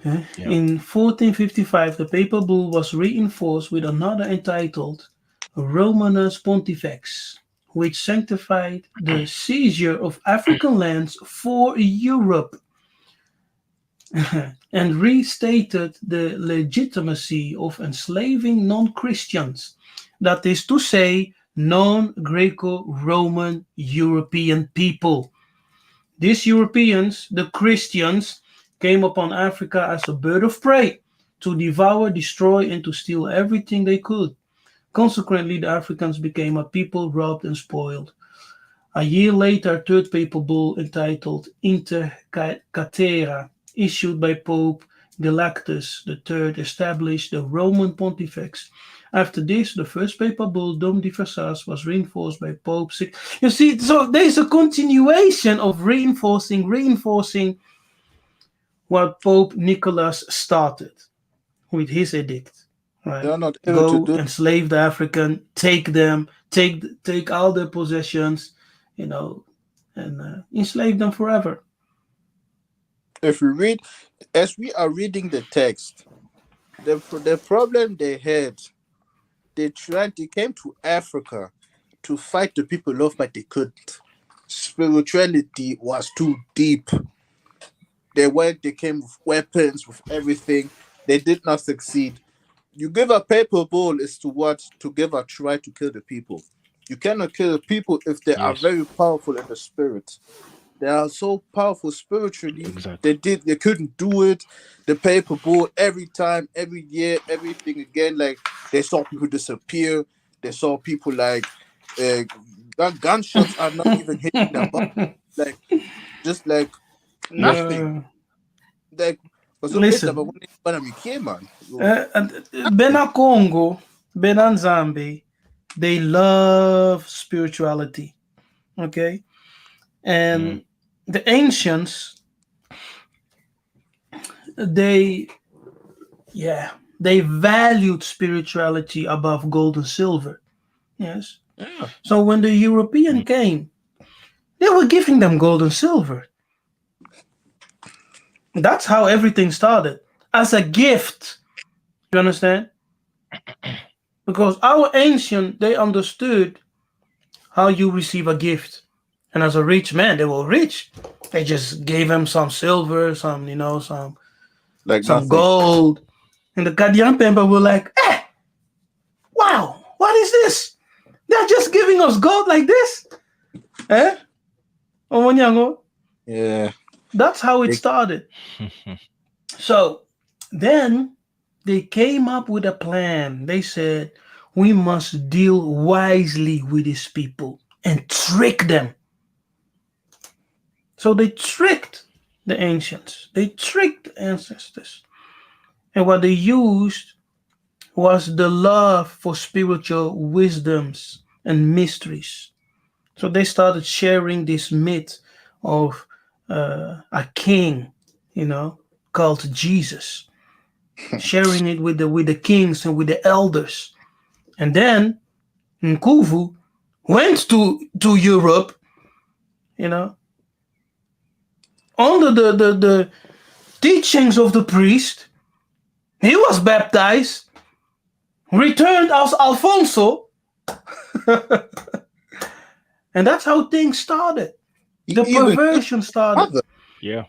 Yeah. In 1455, the papal bull was reinforced with another entitled Romanus Pontifex, which sanctified the seizure of African lands for Europe and restated the legitimacy of enslaving non-Christians, that is to say, non-Greco-Roman European people. These Europeans, the Christians, came upon Africa as a bird of prey to devour, destroy, and to steal everything they could. Consequently, the Africans became a people robbed and spoiled. A year later, a third papal bull entitled Inter Caetera, issued by Pope Galactus III, established the Roman Pontifex. After this, the first papal bull, Dom de Versailles, was reinforced by Pope VI. You see, so there's a continuation of reinforcing what Pope Nicholas started with his edict. They Right? are not able to Go do. enslave the African, take them, take all their possessions, you know, and enslave them forever. If we read, as we are reading the text, the problem they had, they came to Africa to fight the people off, but they couldn't. Spirituality was too deep. They came with weapons, with everything. They did not succeed. You give a paper ball is to what? To give a try to kill the people. You cannot kill the people if they are Yes. very powerful in the spirit. They are so powerful spiritually. Exactly. They couldn't do it. The paper ball every time, every year, everything again. Like they saw people disappear. They saw people like uh, gunshots are not even hitting their body. Like just like Yes. nothing. Like was so pissed about Listen, when I came, man. Bena Congo, Bena Nzambi, they love spirituality. Okay, Mm. and the ancients, they yeah, they valued spirituality above gold and silver. Yes. Yeah. So when the European Mm. came, they were giving them gold and silver. That's how everything started as a gift. You understand? Because our ancient, they understood how you receive a gift. And as a rich man, they were rich. They just gave him some silver, Like some nothing. gold. And the Kadian Pemba were like, wow, what is this? They're just giving us gold like this? Eh? Omonyango? Yeah. That's how it They, started. So then they came up with a plan. They said, we must deal wisely with these people and trick them. So they tricked the ancients, they tricked the ancestors. And what they used was the love for spiritual wisdoms and mysteries. So they started sharing this myth of a king, called Jesus, sharing it with the kings and with the elders. And then Nkuvu went to Europe, you know, under the teachings of the priest. He was baptized, returned as Alfonso, and that's how things started. he The even killed perversion his started. mother. Yeah.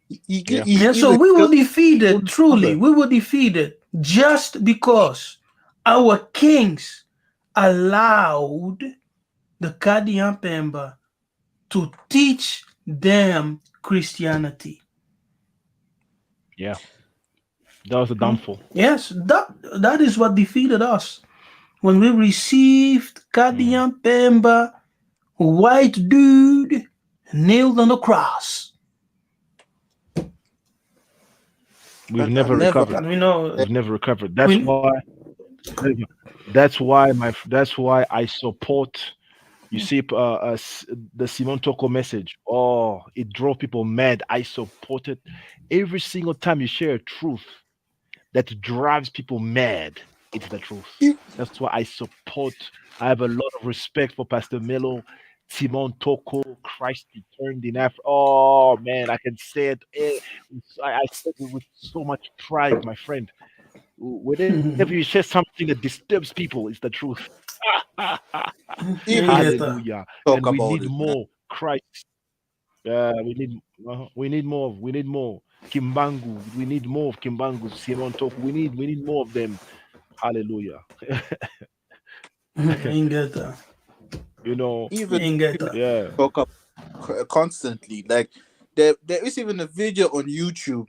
He, Yeah. he Yeah, so even we were killed defeated, his truly. mother. We were defeated just because Our kings allowed the Kadiampemba to teach them Christianity. Yeah, that was the downfall. Yes, that is what defeated us. When we received Mm. Kadiampemba, white dude, nailed on the cross. We've But I never never recovered. And we know We've never recovered. we That's why I support. You see, the Simon Toko message. Oh, it drove people mad. I support it every single time you share a truth that drives people mad. It's the truth. e- That's why I support. I have a lot of respect for Pastor Melo, Simon Toko, Christ returned in Africa. Oh man, I can say it. I said it with so much pride, my friend. Whenever you share something that disturbs people, it's the truth. even get that. Hallelujah. And talk we need about it, man. more Christ. We need more. We need more Kimbangu. We need more of Kimbangu. Simon Talk. We need more of them. Hallelujah. Ain't get that. you know. Even Ain't get people that. Yeah. talk about constantly. Like there is even a video on YouTube.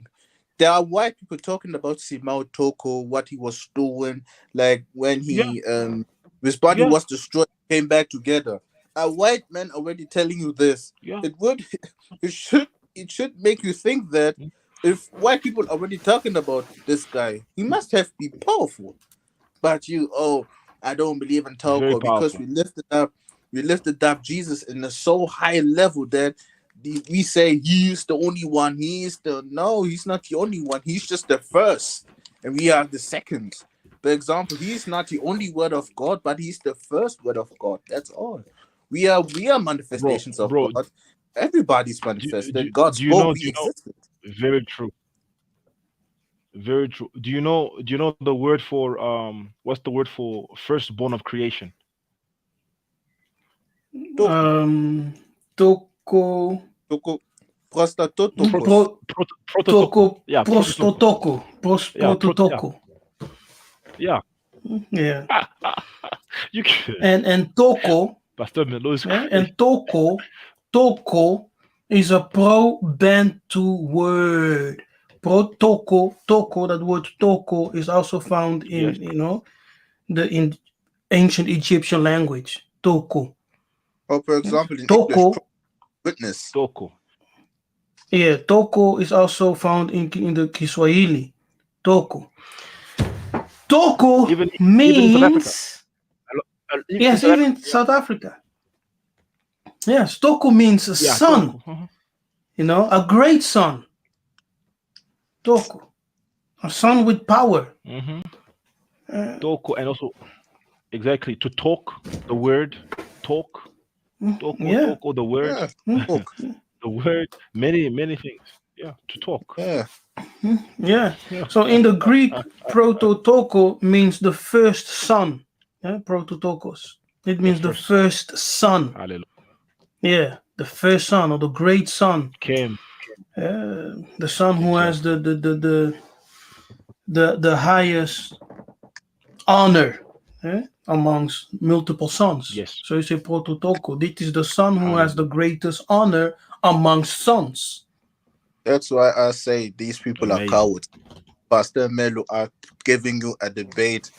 There are white people talking about Simao Toko, what he was doing, like when Yeah. he his body Yeah. was destroyed, came back together. A white man already telling you this. Yeah. It would it should make you think that Mm. if white people already talking about this guy, he must have been powerful. But you, oh, I don't believe in Very Toko because powerful. we lifted up Jesus in a so high level that we say he's the only one. He's not the only one. He's just the first, and we are the second. For example, he's not the only word of God, but he's the first word of God. That's all. We are Bro, manifestations of bro, God. Everybody's do, manifested. do, God do you spoke, know? Do we you know? existed. Very true. Very true. Do you know the word for what's the word for firstborn of creation? Toko, Um, Toko, toko, prostatotokos. Prototoko. Toko, Yeah, prototoko. Prostotoko, Yeah, yeah, Prototoko. yeah. Yeah, you can. and Toko, Pastor Melo is yeah, crazy. and Toko is a pro-Bantu word. Toko, that word Toko is also found Yes, in the in ancient Egyptian language. Toko, Or for example, in English, Toko, witness. Toko. yeah, Toko is also found in the Kiswahili. Toko. Toko Even in South Africa. means, In yes, South Africa. even South Africa. Yes, Toko means a Yeah, son, Toko. Uh-huh. a great son. Toko, a son with power. Hmm. Uh, Toko, and also exactly to talk. The word talk. Toko, yeah, toko. The word. Yeah, mm, talk. The word. Many things. Yeah, to talk. Yeah, yeah. Yeah. So in the Greek, prototoko means the first son. Yeah, prototokos. It The means the first son. first son. Hallelujah. Yeah, the first son or the great son. Came The son who has exactly. the highest honor, amongst multiple sons. Yes. So you say prototoko. This is the son who has the Hallelujah. greatest honor amongst sons. that's why I say these people are Amazing. cowards. Pastor Melo are giving you a debate.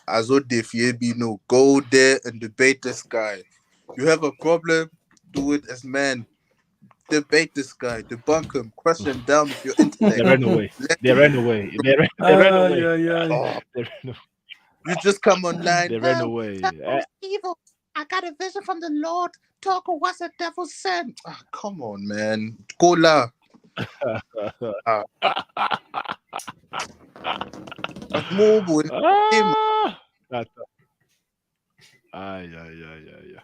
As if you no, go there and debate this guy. You have a problem, do it as men. Debate this guy, debunk him, crush him down with your They intellect. ran away. Let They ran away. They ran Ah, away. yeah, yeah. oh, They ran, you just come online. they ran Oh, away. Taco is evil. I got a vision from the Lord. Taco was a devil sent. Ah, come on, man. Kola. Ah, move him. ah, that, yeah.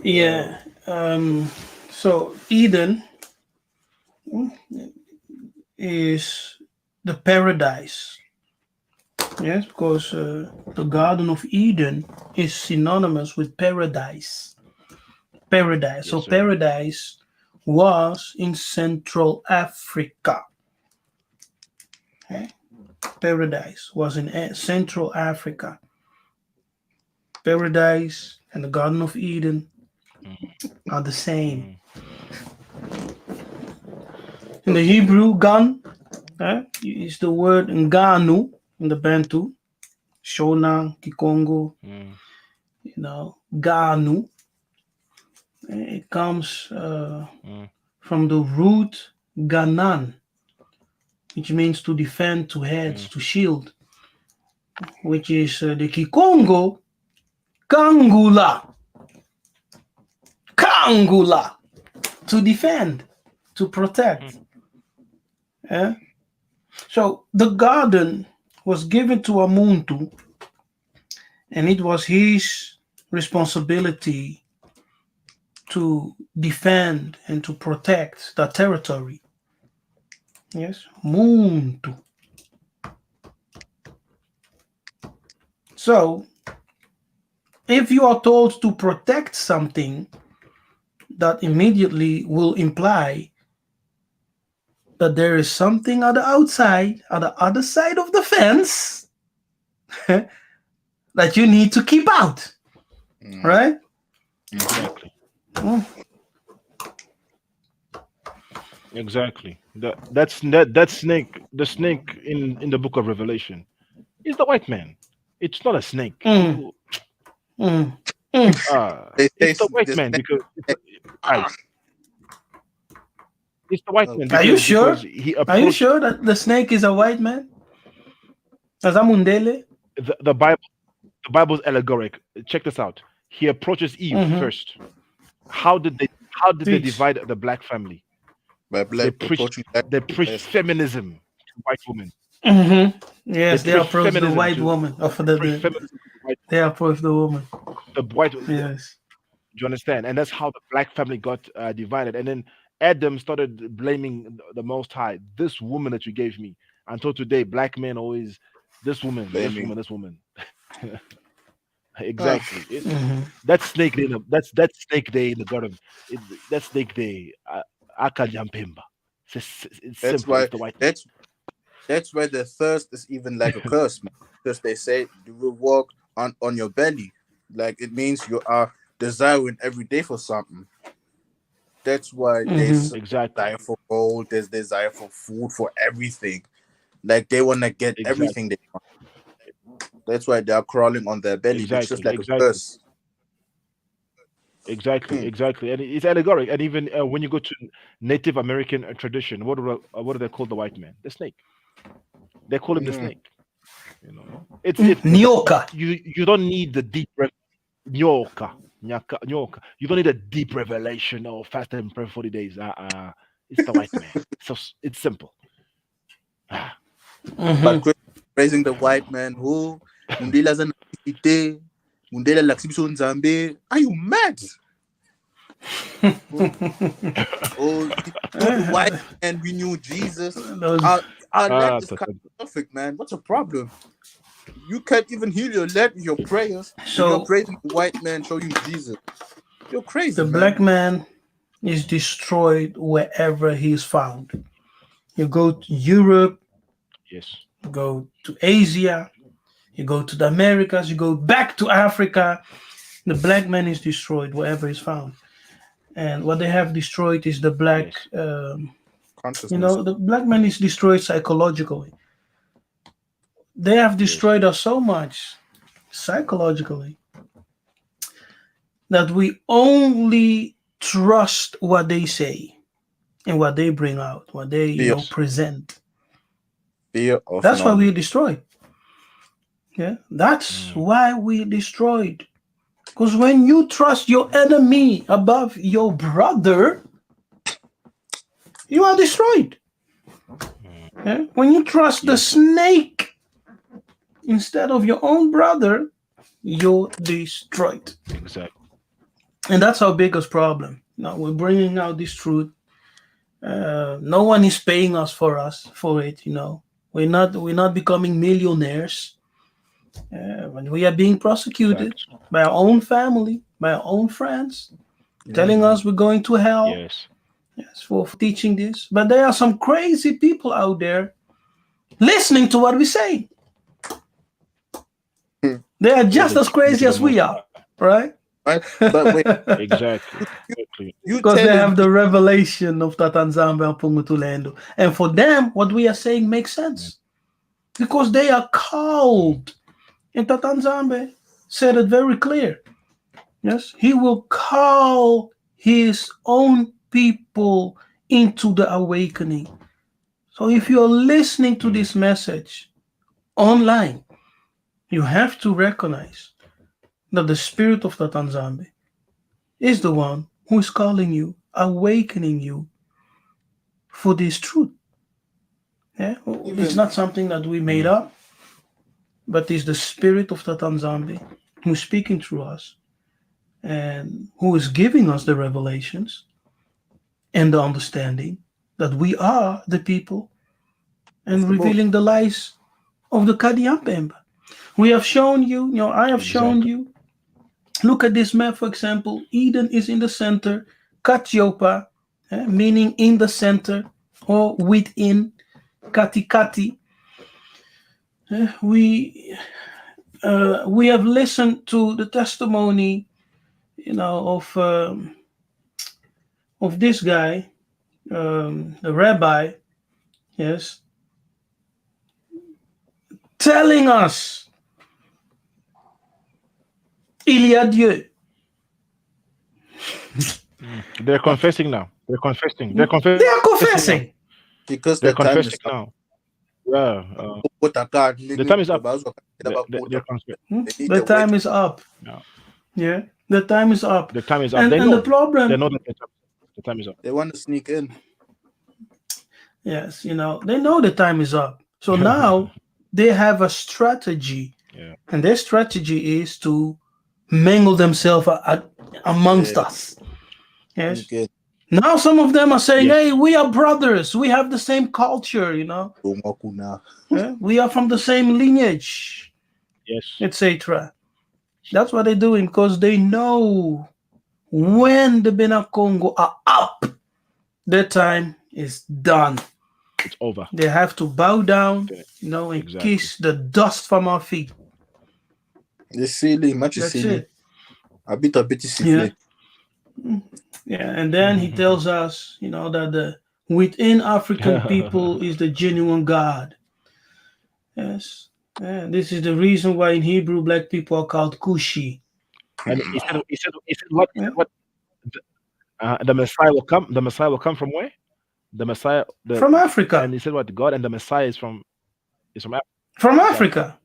Yeah. So Eden is the paradise. Yes, because the Garden of Eden is synonymous with paradise. Paradise. Yes, So sir. paradise was in Central Africa. Okay? Paradise was in Central Africa. Paradise and the Garden of Eden mm, are the same. mm, In the Hebrew, Gan is the word Nganu in the Bantu, Shona, Kikongo, mm, Ganu. It comes mm, from the root Ganan, which means to defend, to hedge, mm, to shield, which is the Kikongo Kangula. Kangula. To defend, to protect. mm, Eh? So the garden was given to Amuntu, and it was his responsibility to defend and to protect the territory. Yes, Muntu. So if you are told to protect something, that immediately will imply that there is something on the outside, on the other side of the fence, that you need to keep out, Mm, right? mhm. exactly. Mm. Exactly. That snake, the snake in the book of Revelation, is the white man. It's not a snake. Mm. You Mm. Mm. They say it's the white this man next. because right. It's the white Oh, man Are you because sure? he Are you approached sure that the snake is a white man? Azamundele? the Bible. The Bible's allegoric. Check this out. He approaches Eve Mm-hmm. first. How did they? How did they Peace. divide the black family? by They black preached. approaching black They preached as feminism to white women. Mm-hmm. They Yes, they preached approach the feminism white to. woman. Or for They preached feminism to the white. they approach the woman. The white. Yes. Do you understand? And that's how the black family got divided. And then Adam started blaming the Most High. This woman that you gave me. Until today, black men always this woman, this blaming. woman, this woman. Ah, Exactly. Mm-hmm. That's Snake Day. That's Snake Day in the garden. That's Snake Day. Akajampemba. It's that's simple. why It's the white man. that's why the thirst is even like a curse, man. Because they say you will walk on your belly, like it means you are desiring every day for something. That's why Mm-hmm. there's Exactly. desire for gold, there's desire for food, for everything. Like they wanna get everything Exactly. they want. That's why they are crawling on their belly. It's just Exactly. like a Exactly. curse. Exactly. Hmm. Exactly. And it's allegoric. And even when you go to Native American tradition, what do they call the white man? The snake. They call him the Mm. snake. It's Nyoka. you don't need the nyoka, nyoka. You don't need a deep revelation or fast and pray 40 days. It's the white man. So it's simple. Ah, But Mm-hmm. praising the white man who Mundela zana ite, Mundela laksibiso nzambe. Are you mad? Oh, oh, through the white man we knew Jesus. Those. Our land is ta- ta- catastrophic, man. What's the problem? You can't even heal your land with your prayers, and you're So praising the white man showing Jesus. You're the crazy, man. black man is destroyed wherever he is found. You go to Europe, yes, you go to Asia, you go to the Americas, you go back to Africa. The black man is destroyed wherever he's found. And what they have destroyed is the black, yes, Consciousness. the black man is destroyed psychologically. They have yes, destroyed us so much psychologically that we only trust what they say and what they bring out, what they, Fear, yes. present. fear of That's why knowledge. we're destroyed. Yeah, that's Mm, why we're destroyed. Because when you trust your enemy above your brother, you are destroyed. mm, Yeah? When you trust the yes, snake instead of your own brother, you're destroyed. exactly. And that's our biggest problem. Now we're bringing out this truth. No one is paying us for it. We're not becoming millionaires. When we are being prosecuted Facts. by our own family, by our own friends, Yeah, telling man. us we're going to hell. Yes. Yes, for teaching this. But there are some crazy people out there listening to what we say. They are There's just a as key crazy to the as we most are, right? Right? But wait, exactly. you Exactly. you Because they telling have the me revelation of Tatanzambe and Pungutulendo. And for them, what we are saying makes Yeah. sense. Because they are called. And Tatanzambe said it very clear. Yes, he will call his own people into the awakening. So if you're listening to Mm. this message online, you have to recognize that the spirit of Tatanzambe is the one who is calling you, awakening you for this truth. Yeah? It's even not something that we made Mm. up, but it's the spirit of Tatanzambe who's speaking through us and who is giving us the revelations and the understanding that we are the people of and the book. revealing the lies of the Kadiampemba. We have shown you, I have shown Exactly. you. Look at this map, for example. Eden is in the center, Katiopa, meaning in the center or within, Katikati. We have listened to the testimony, of this guy, the rabbi, yes, telling us il y a Dieu. Mm. They're Uh, confessing now. They're confessing. They're They are confessing now. confessing. because They're the time confessing is up. now. Yeah. The time is up. They're confessing. They need The the word. time is up. Yeah. Yeah, the time is up. The time is up. And They and the know. They problem, know that the time is up. They want to sneak in. yes, they know the time is up. So now they have a strategy, yeah. and their strategy is to mingle themselves Yeah, amongst us. Yes. sneak in. Now some of them are saying, Yes. "Hey, we are brothers. We have the same culture. Gomoku now. We are from the same lineage, Yes. etc." That's what they're doing because they know when the Bena Congo are up, their time is done. It's over. They have to bow down, Finish. and Exactly. kiss the dust from our feet. It's silly, much is That's silly. it. A bit Yeah. siffle. Yeah. And then he tells us, that the within African people and is the genuine God. Yes. And this is the reason why in Hebrew black people are called Kushi. he said Yeah. what the Messiah will come. The Messiah will come from where? The Messiah From and Africa. he said what God and the Messiah is from Africa. From Exactly. Africa.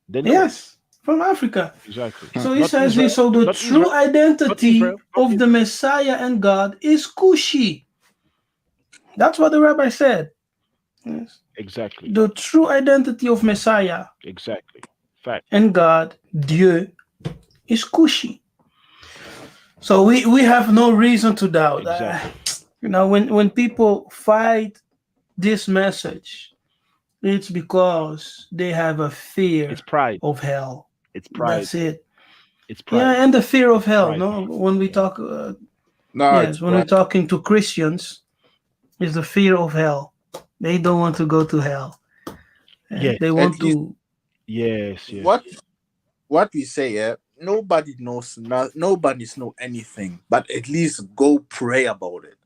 They know it. Yes. From Africa. Exactly. So he Not says this. Israel. So the Not true Israel. Not Israel. identity Not of the Israel. Messiah and God is Kushi. That's what the rabbi said. Yes. Exactly. The true identity of Messiah Exactly. Fact. and God, Dieu, is Kushi. So we have no reason to doubt. Exactly. When people fight this message, it's because they have a It's fear pride. of hell. It's pride. That's it. It's pride. Yeah, and the fear of It's hell. pride. No, when we Yeah. talk, No, yes, it's when we're pride. talking to Christians, is the fear of hell. They don't want to go to hell. Yes. They At want least to. Yes. Yes. what what we say, yeah, nobody knows nobody's know anything, but at least go pray about it.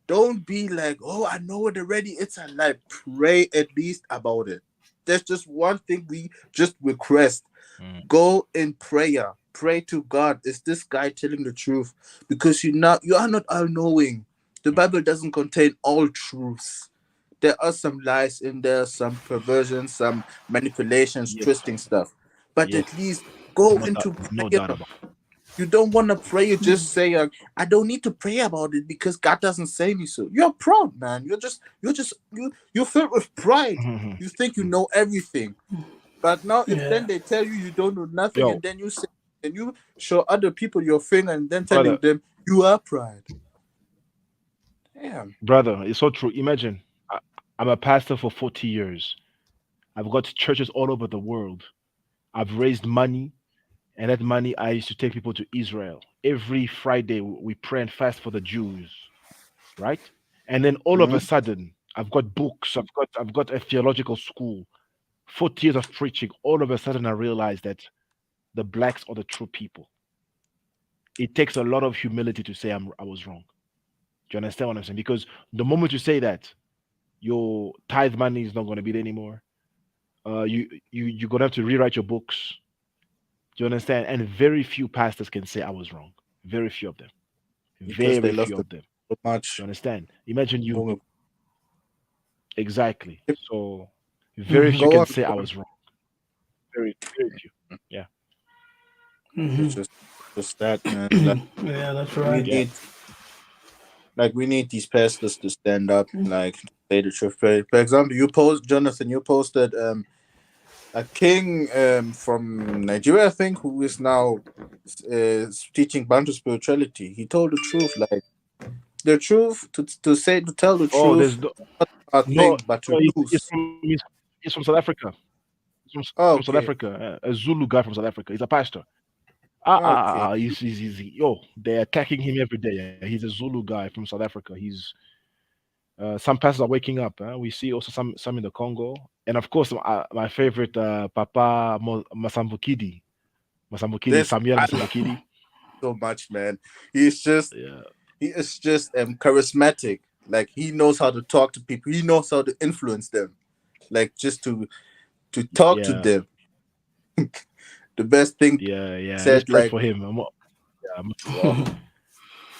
Don't be like, oh, I know it already. It's a lie. Pray at least about it. There's just one thing we just request. Mm. Go in prayer. Pray to God. Is this guy telling the truth? Because you are not all knowing. The Bible doesn't contain all truths. There are some lies in there, some perversions, some manipulations, Yes. twisting stuff. But Yes. at least go No doubt. into No prayer. doubt about. You don't want to pray. You just say, "I don't need to pray about it because God doesn't say me so." You're proud, man. You're filled with pride. It. You think you know everything. But now, if then Yeah, they tell you you don't know nothing, Yo, and then you say, and you show other people your finger, and then telling brother, them you are pride. Damn. brother, it's so true. Imagine, I'm a pastor for 40 years. I've got churches all over the world. I've raised money, and that money I used to take people to Israel. Every Friday, we pray and fast for the Jews, right? And then all of a Mhm. sudden, I've got books. I've got a theological school. 40 years of preaching. All of a sudden, I realized that the blacks are the true people. It takes a lot of humility to say I was wrong. Do you understand what I'm saying? Because the moment you say that, your tithe money is not going to be there anymore. You're gonna have to rewrite your books. Do you understand? And very few pastors can say I was wrong. Very few of them. because they Very love few the of them. so Do you much. understand? Imagine you exactly. So very Hmm. few Go can on. say I Go on. was wrong. Very few. Yeah. It's Hmm. just that, man. Like Yeah, that's we right. Yeah. need we need these pastors to stand up, like say the truth. For example, you post Jonathan. You posted a king from Nigeria, I think, who is now teaching Bantu spirituality. He told the truth, like the truth to tell the Oh, truth, there's no not a no, thing, but to no lose. he's from South Africa. Oh, From South okay, Africa. A Zulu guy from South Africa. He's a pastor. okay. Yo, they're attacking him every day. Yeah. He's a Zulu guy from South Africa. Some pastors are waking up. We see also some in the Congo, and of course, my favorite Papa Masambukidi, This Samuel I love Masambukidi. so much, man. He's just Yeah, he is just charismatic. Like he knows how to talk to people. He knows how to influence them. Like just to talk to yeah, them. The best thing yeah. said, Let's pray like, for him. wow,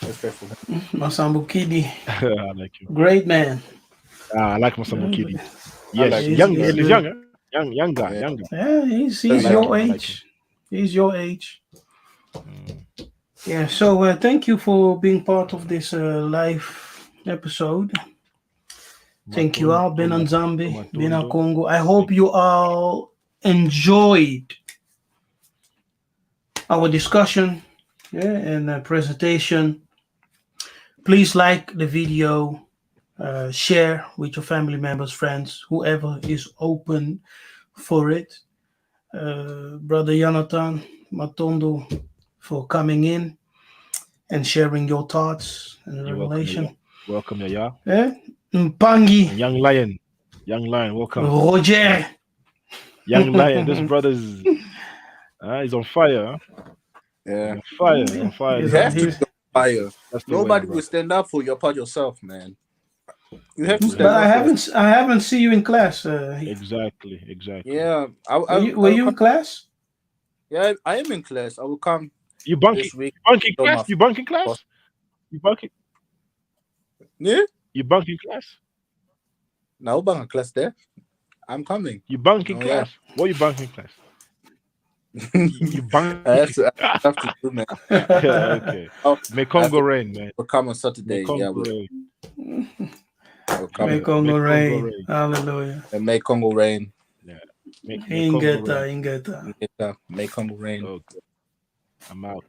let's pray for him. Masambukidi, I like him. great man. I like Yeah, Masambukidi. I Yes, like he's him younger. he's very He's good. younger. Young guy. yeah. Younger. Yeah, I he's Yeah. like him. your I like him. age. He's your age. Mm. Yeah. So thank you for being part of this live episode. Thank you all. Been on Zambi, been on Matondo. Congo. I Thank hope you all enjoyed our discussion, yeah, and presentation. Please like the video, share with your family members, friends, whoever is open for it. Brother Jonathan Matondo for coming in and sharing your thoughts and You're welcome, Yaya. revelation. Welcome, Yaya. Eh? Mpangi, And Young Lion. Young Lion, welcome. Yeah. Roger. Young Lion, this brother's he's on fire. Huh? He's Yeah. on fire. He's on fire. You He's, This have to brother. he's, be on fire. That's the way, Nobody will brother. stand up for your part yourself, man. You have to Exactly. but stand up for yourself. I haven't seen you in class. Exactly. Yeah. Were I will you come. in class? Yeah, I am in class. I will come You bunking, this week. bunking Show class? my You bunking boss. class? You bunking? Yeah. You bunking class? Now bang a class there. I'm coming. You bunking Oh yeah. class? What you bunking class? You bunking? I have to do, man. Okay. Oh, May I have Congo to rain, man. come on May Saturday. Yeah, Congo rain. I will come. May Yeah. May Congo Congo rain. rain. Hallelujah. And make Congo rain. Yeah. May Congo Ingeta, rain. ingeta. Make Congo rain. Okay. I'm out.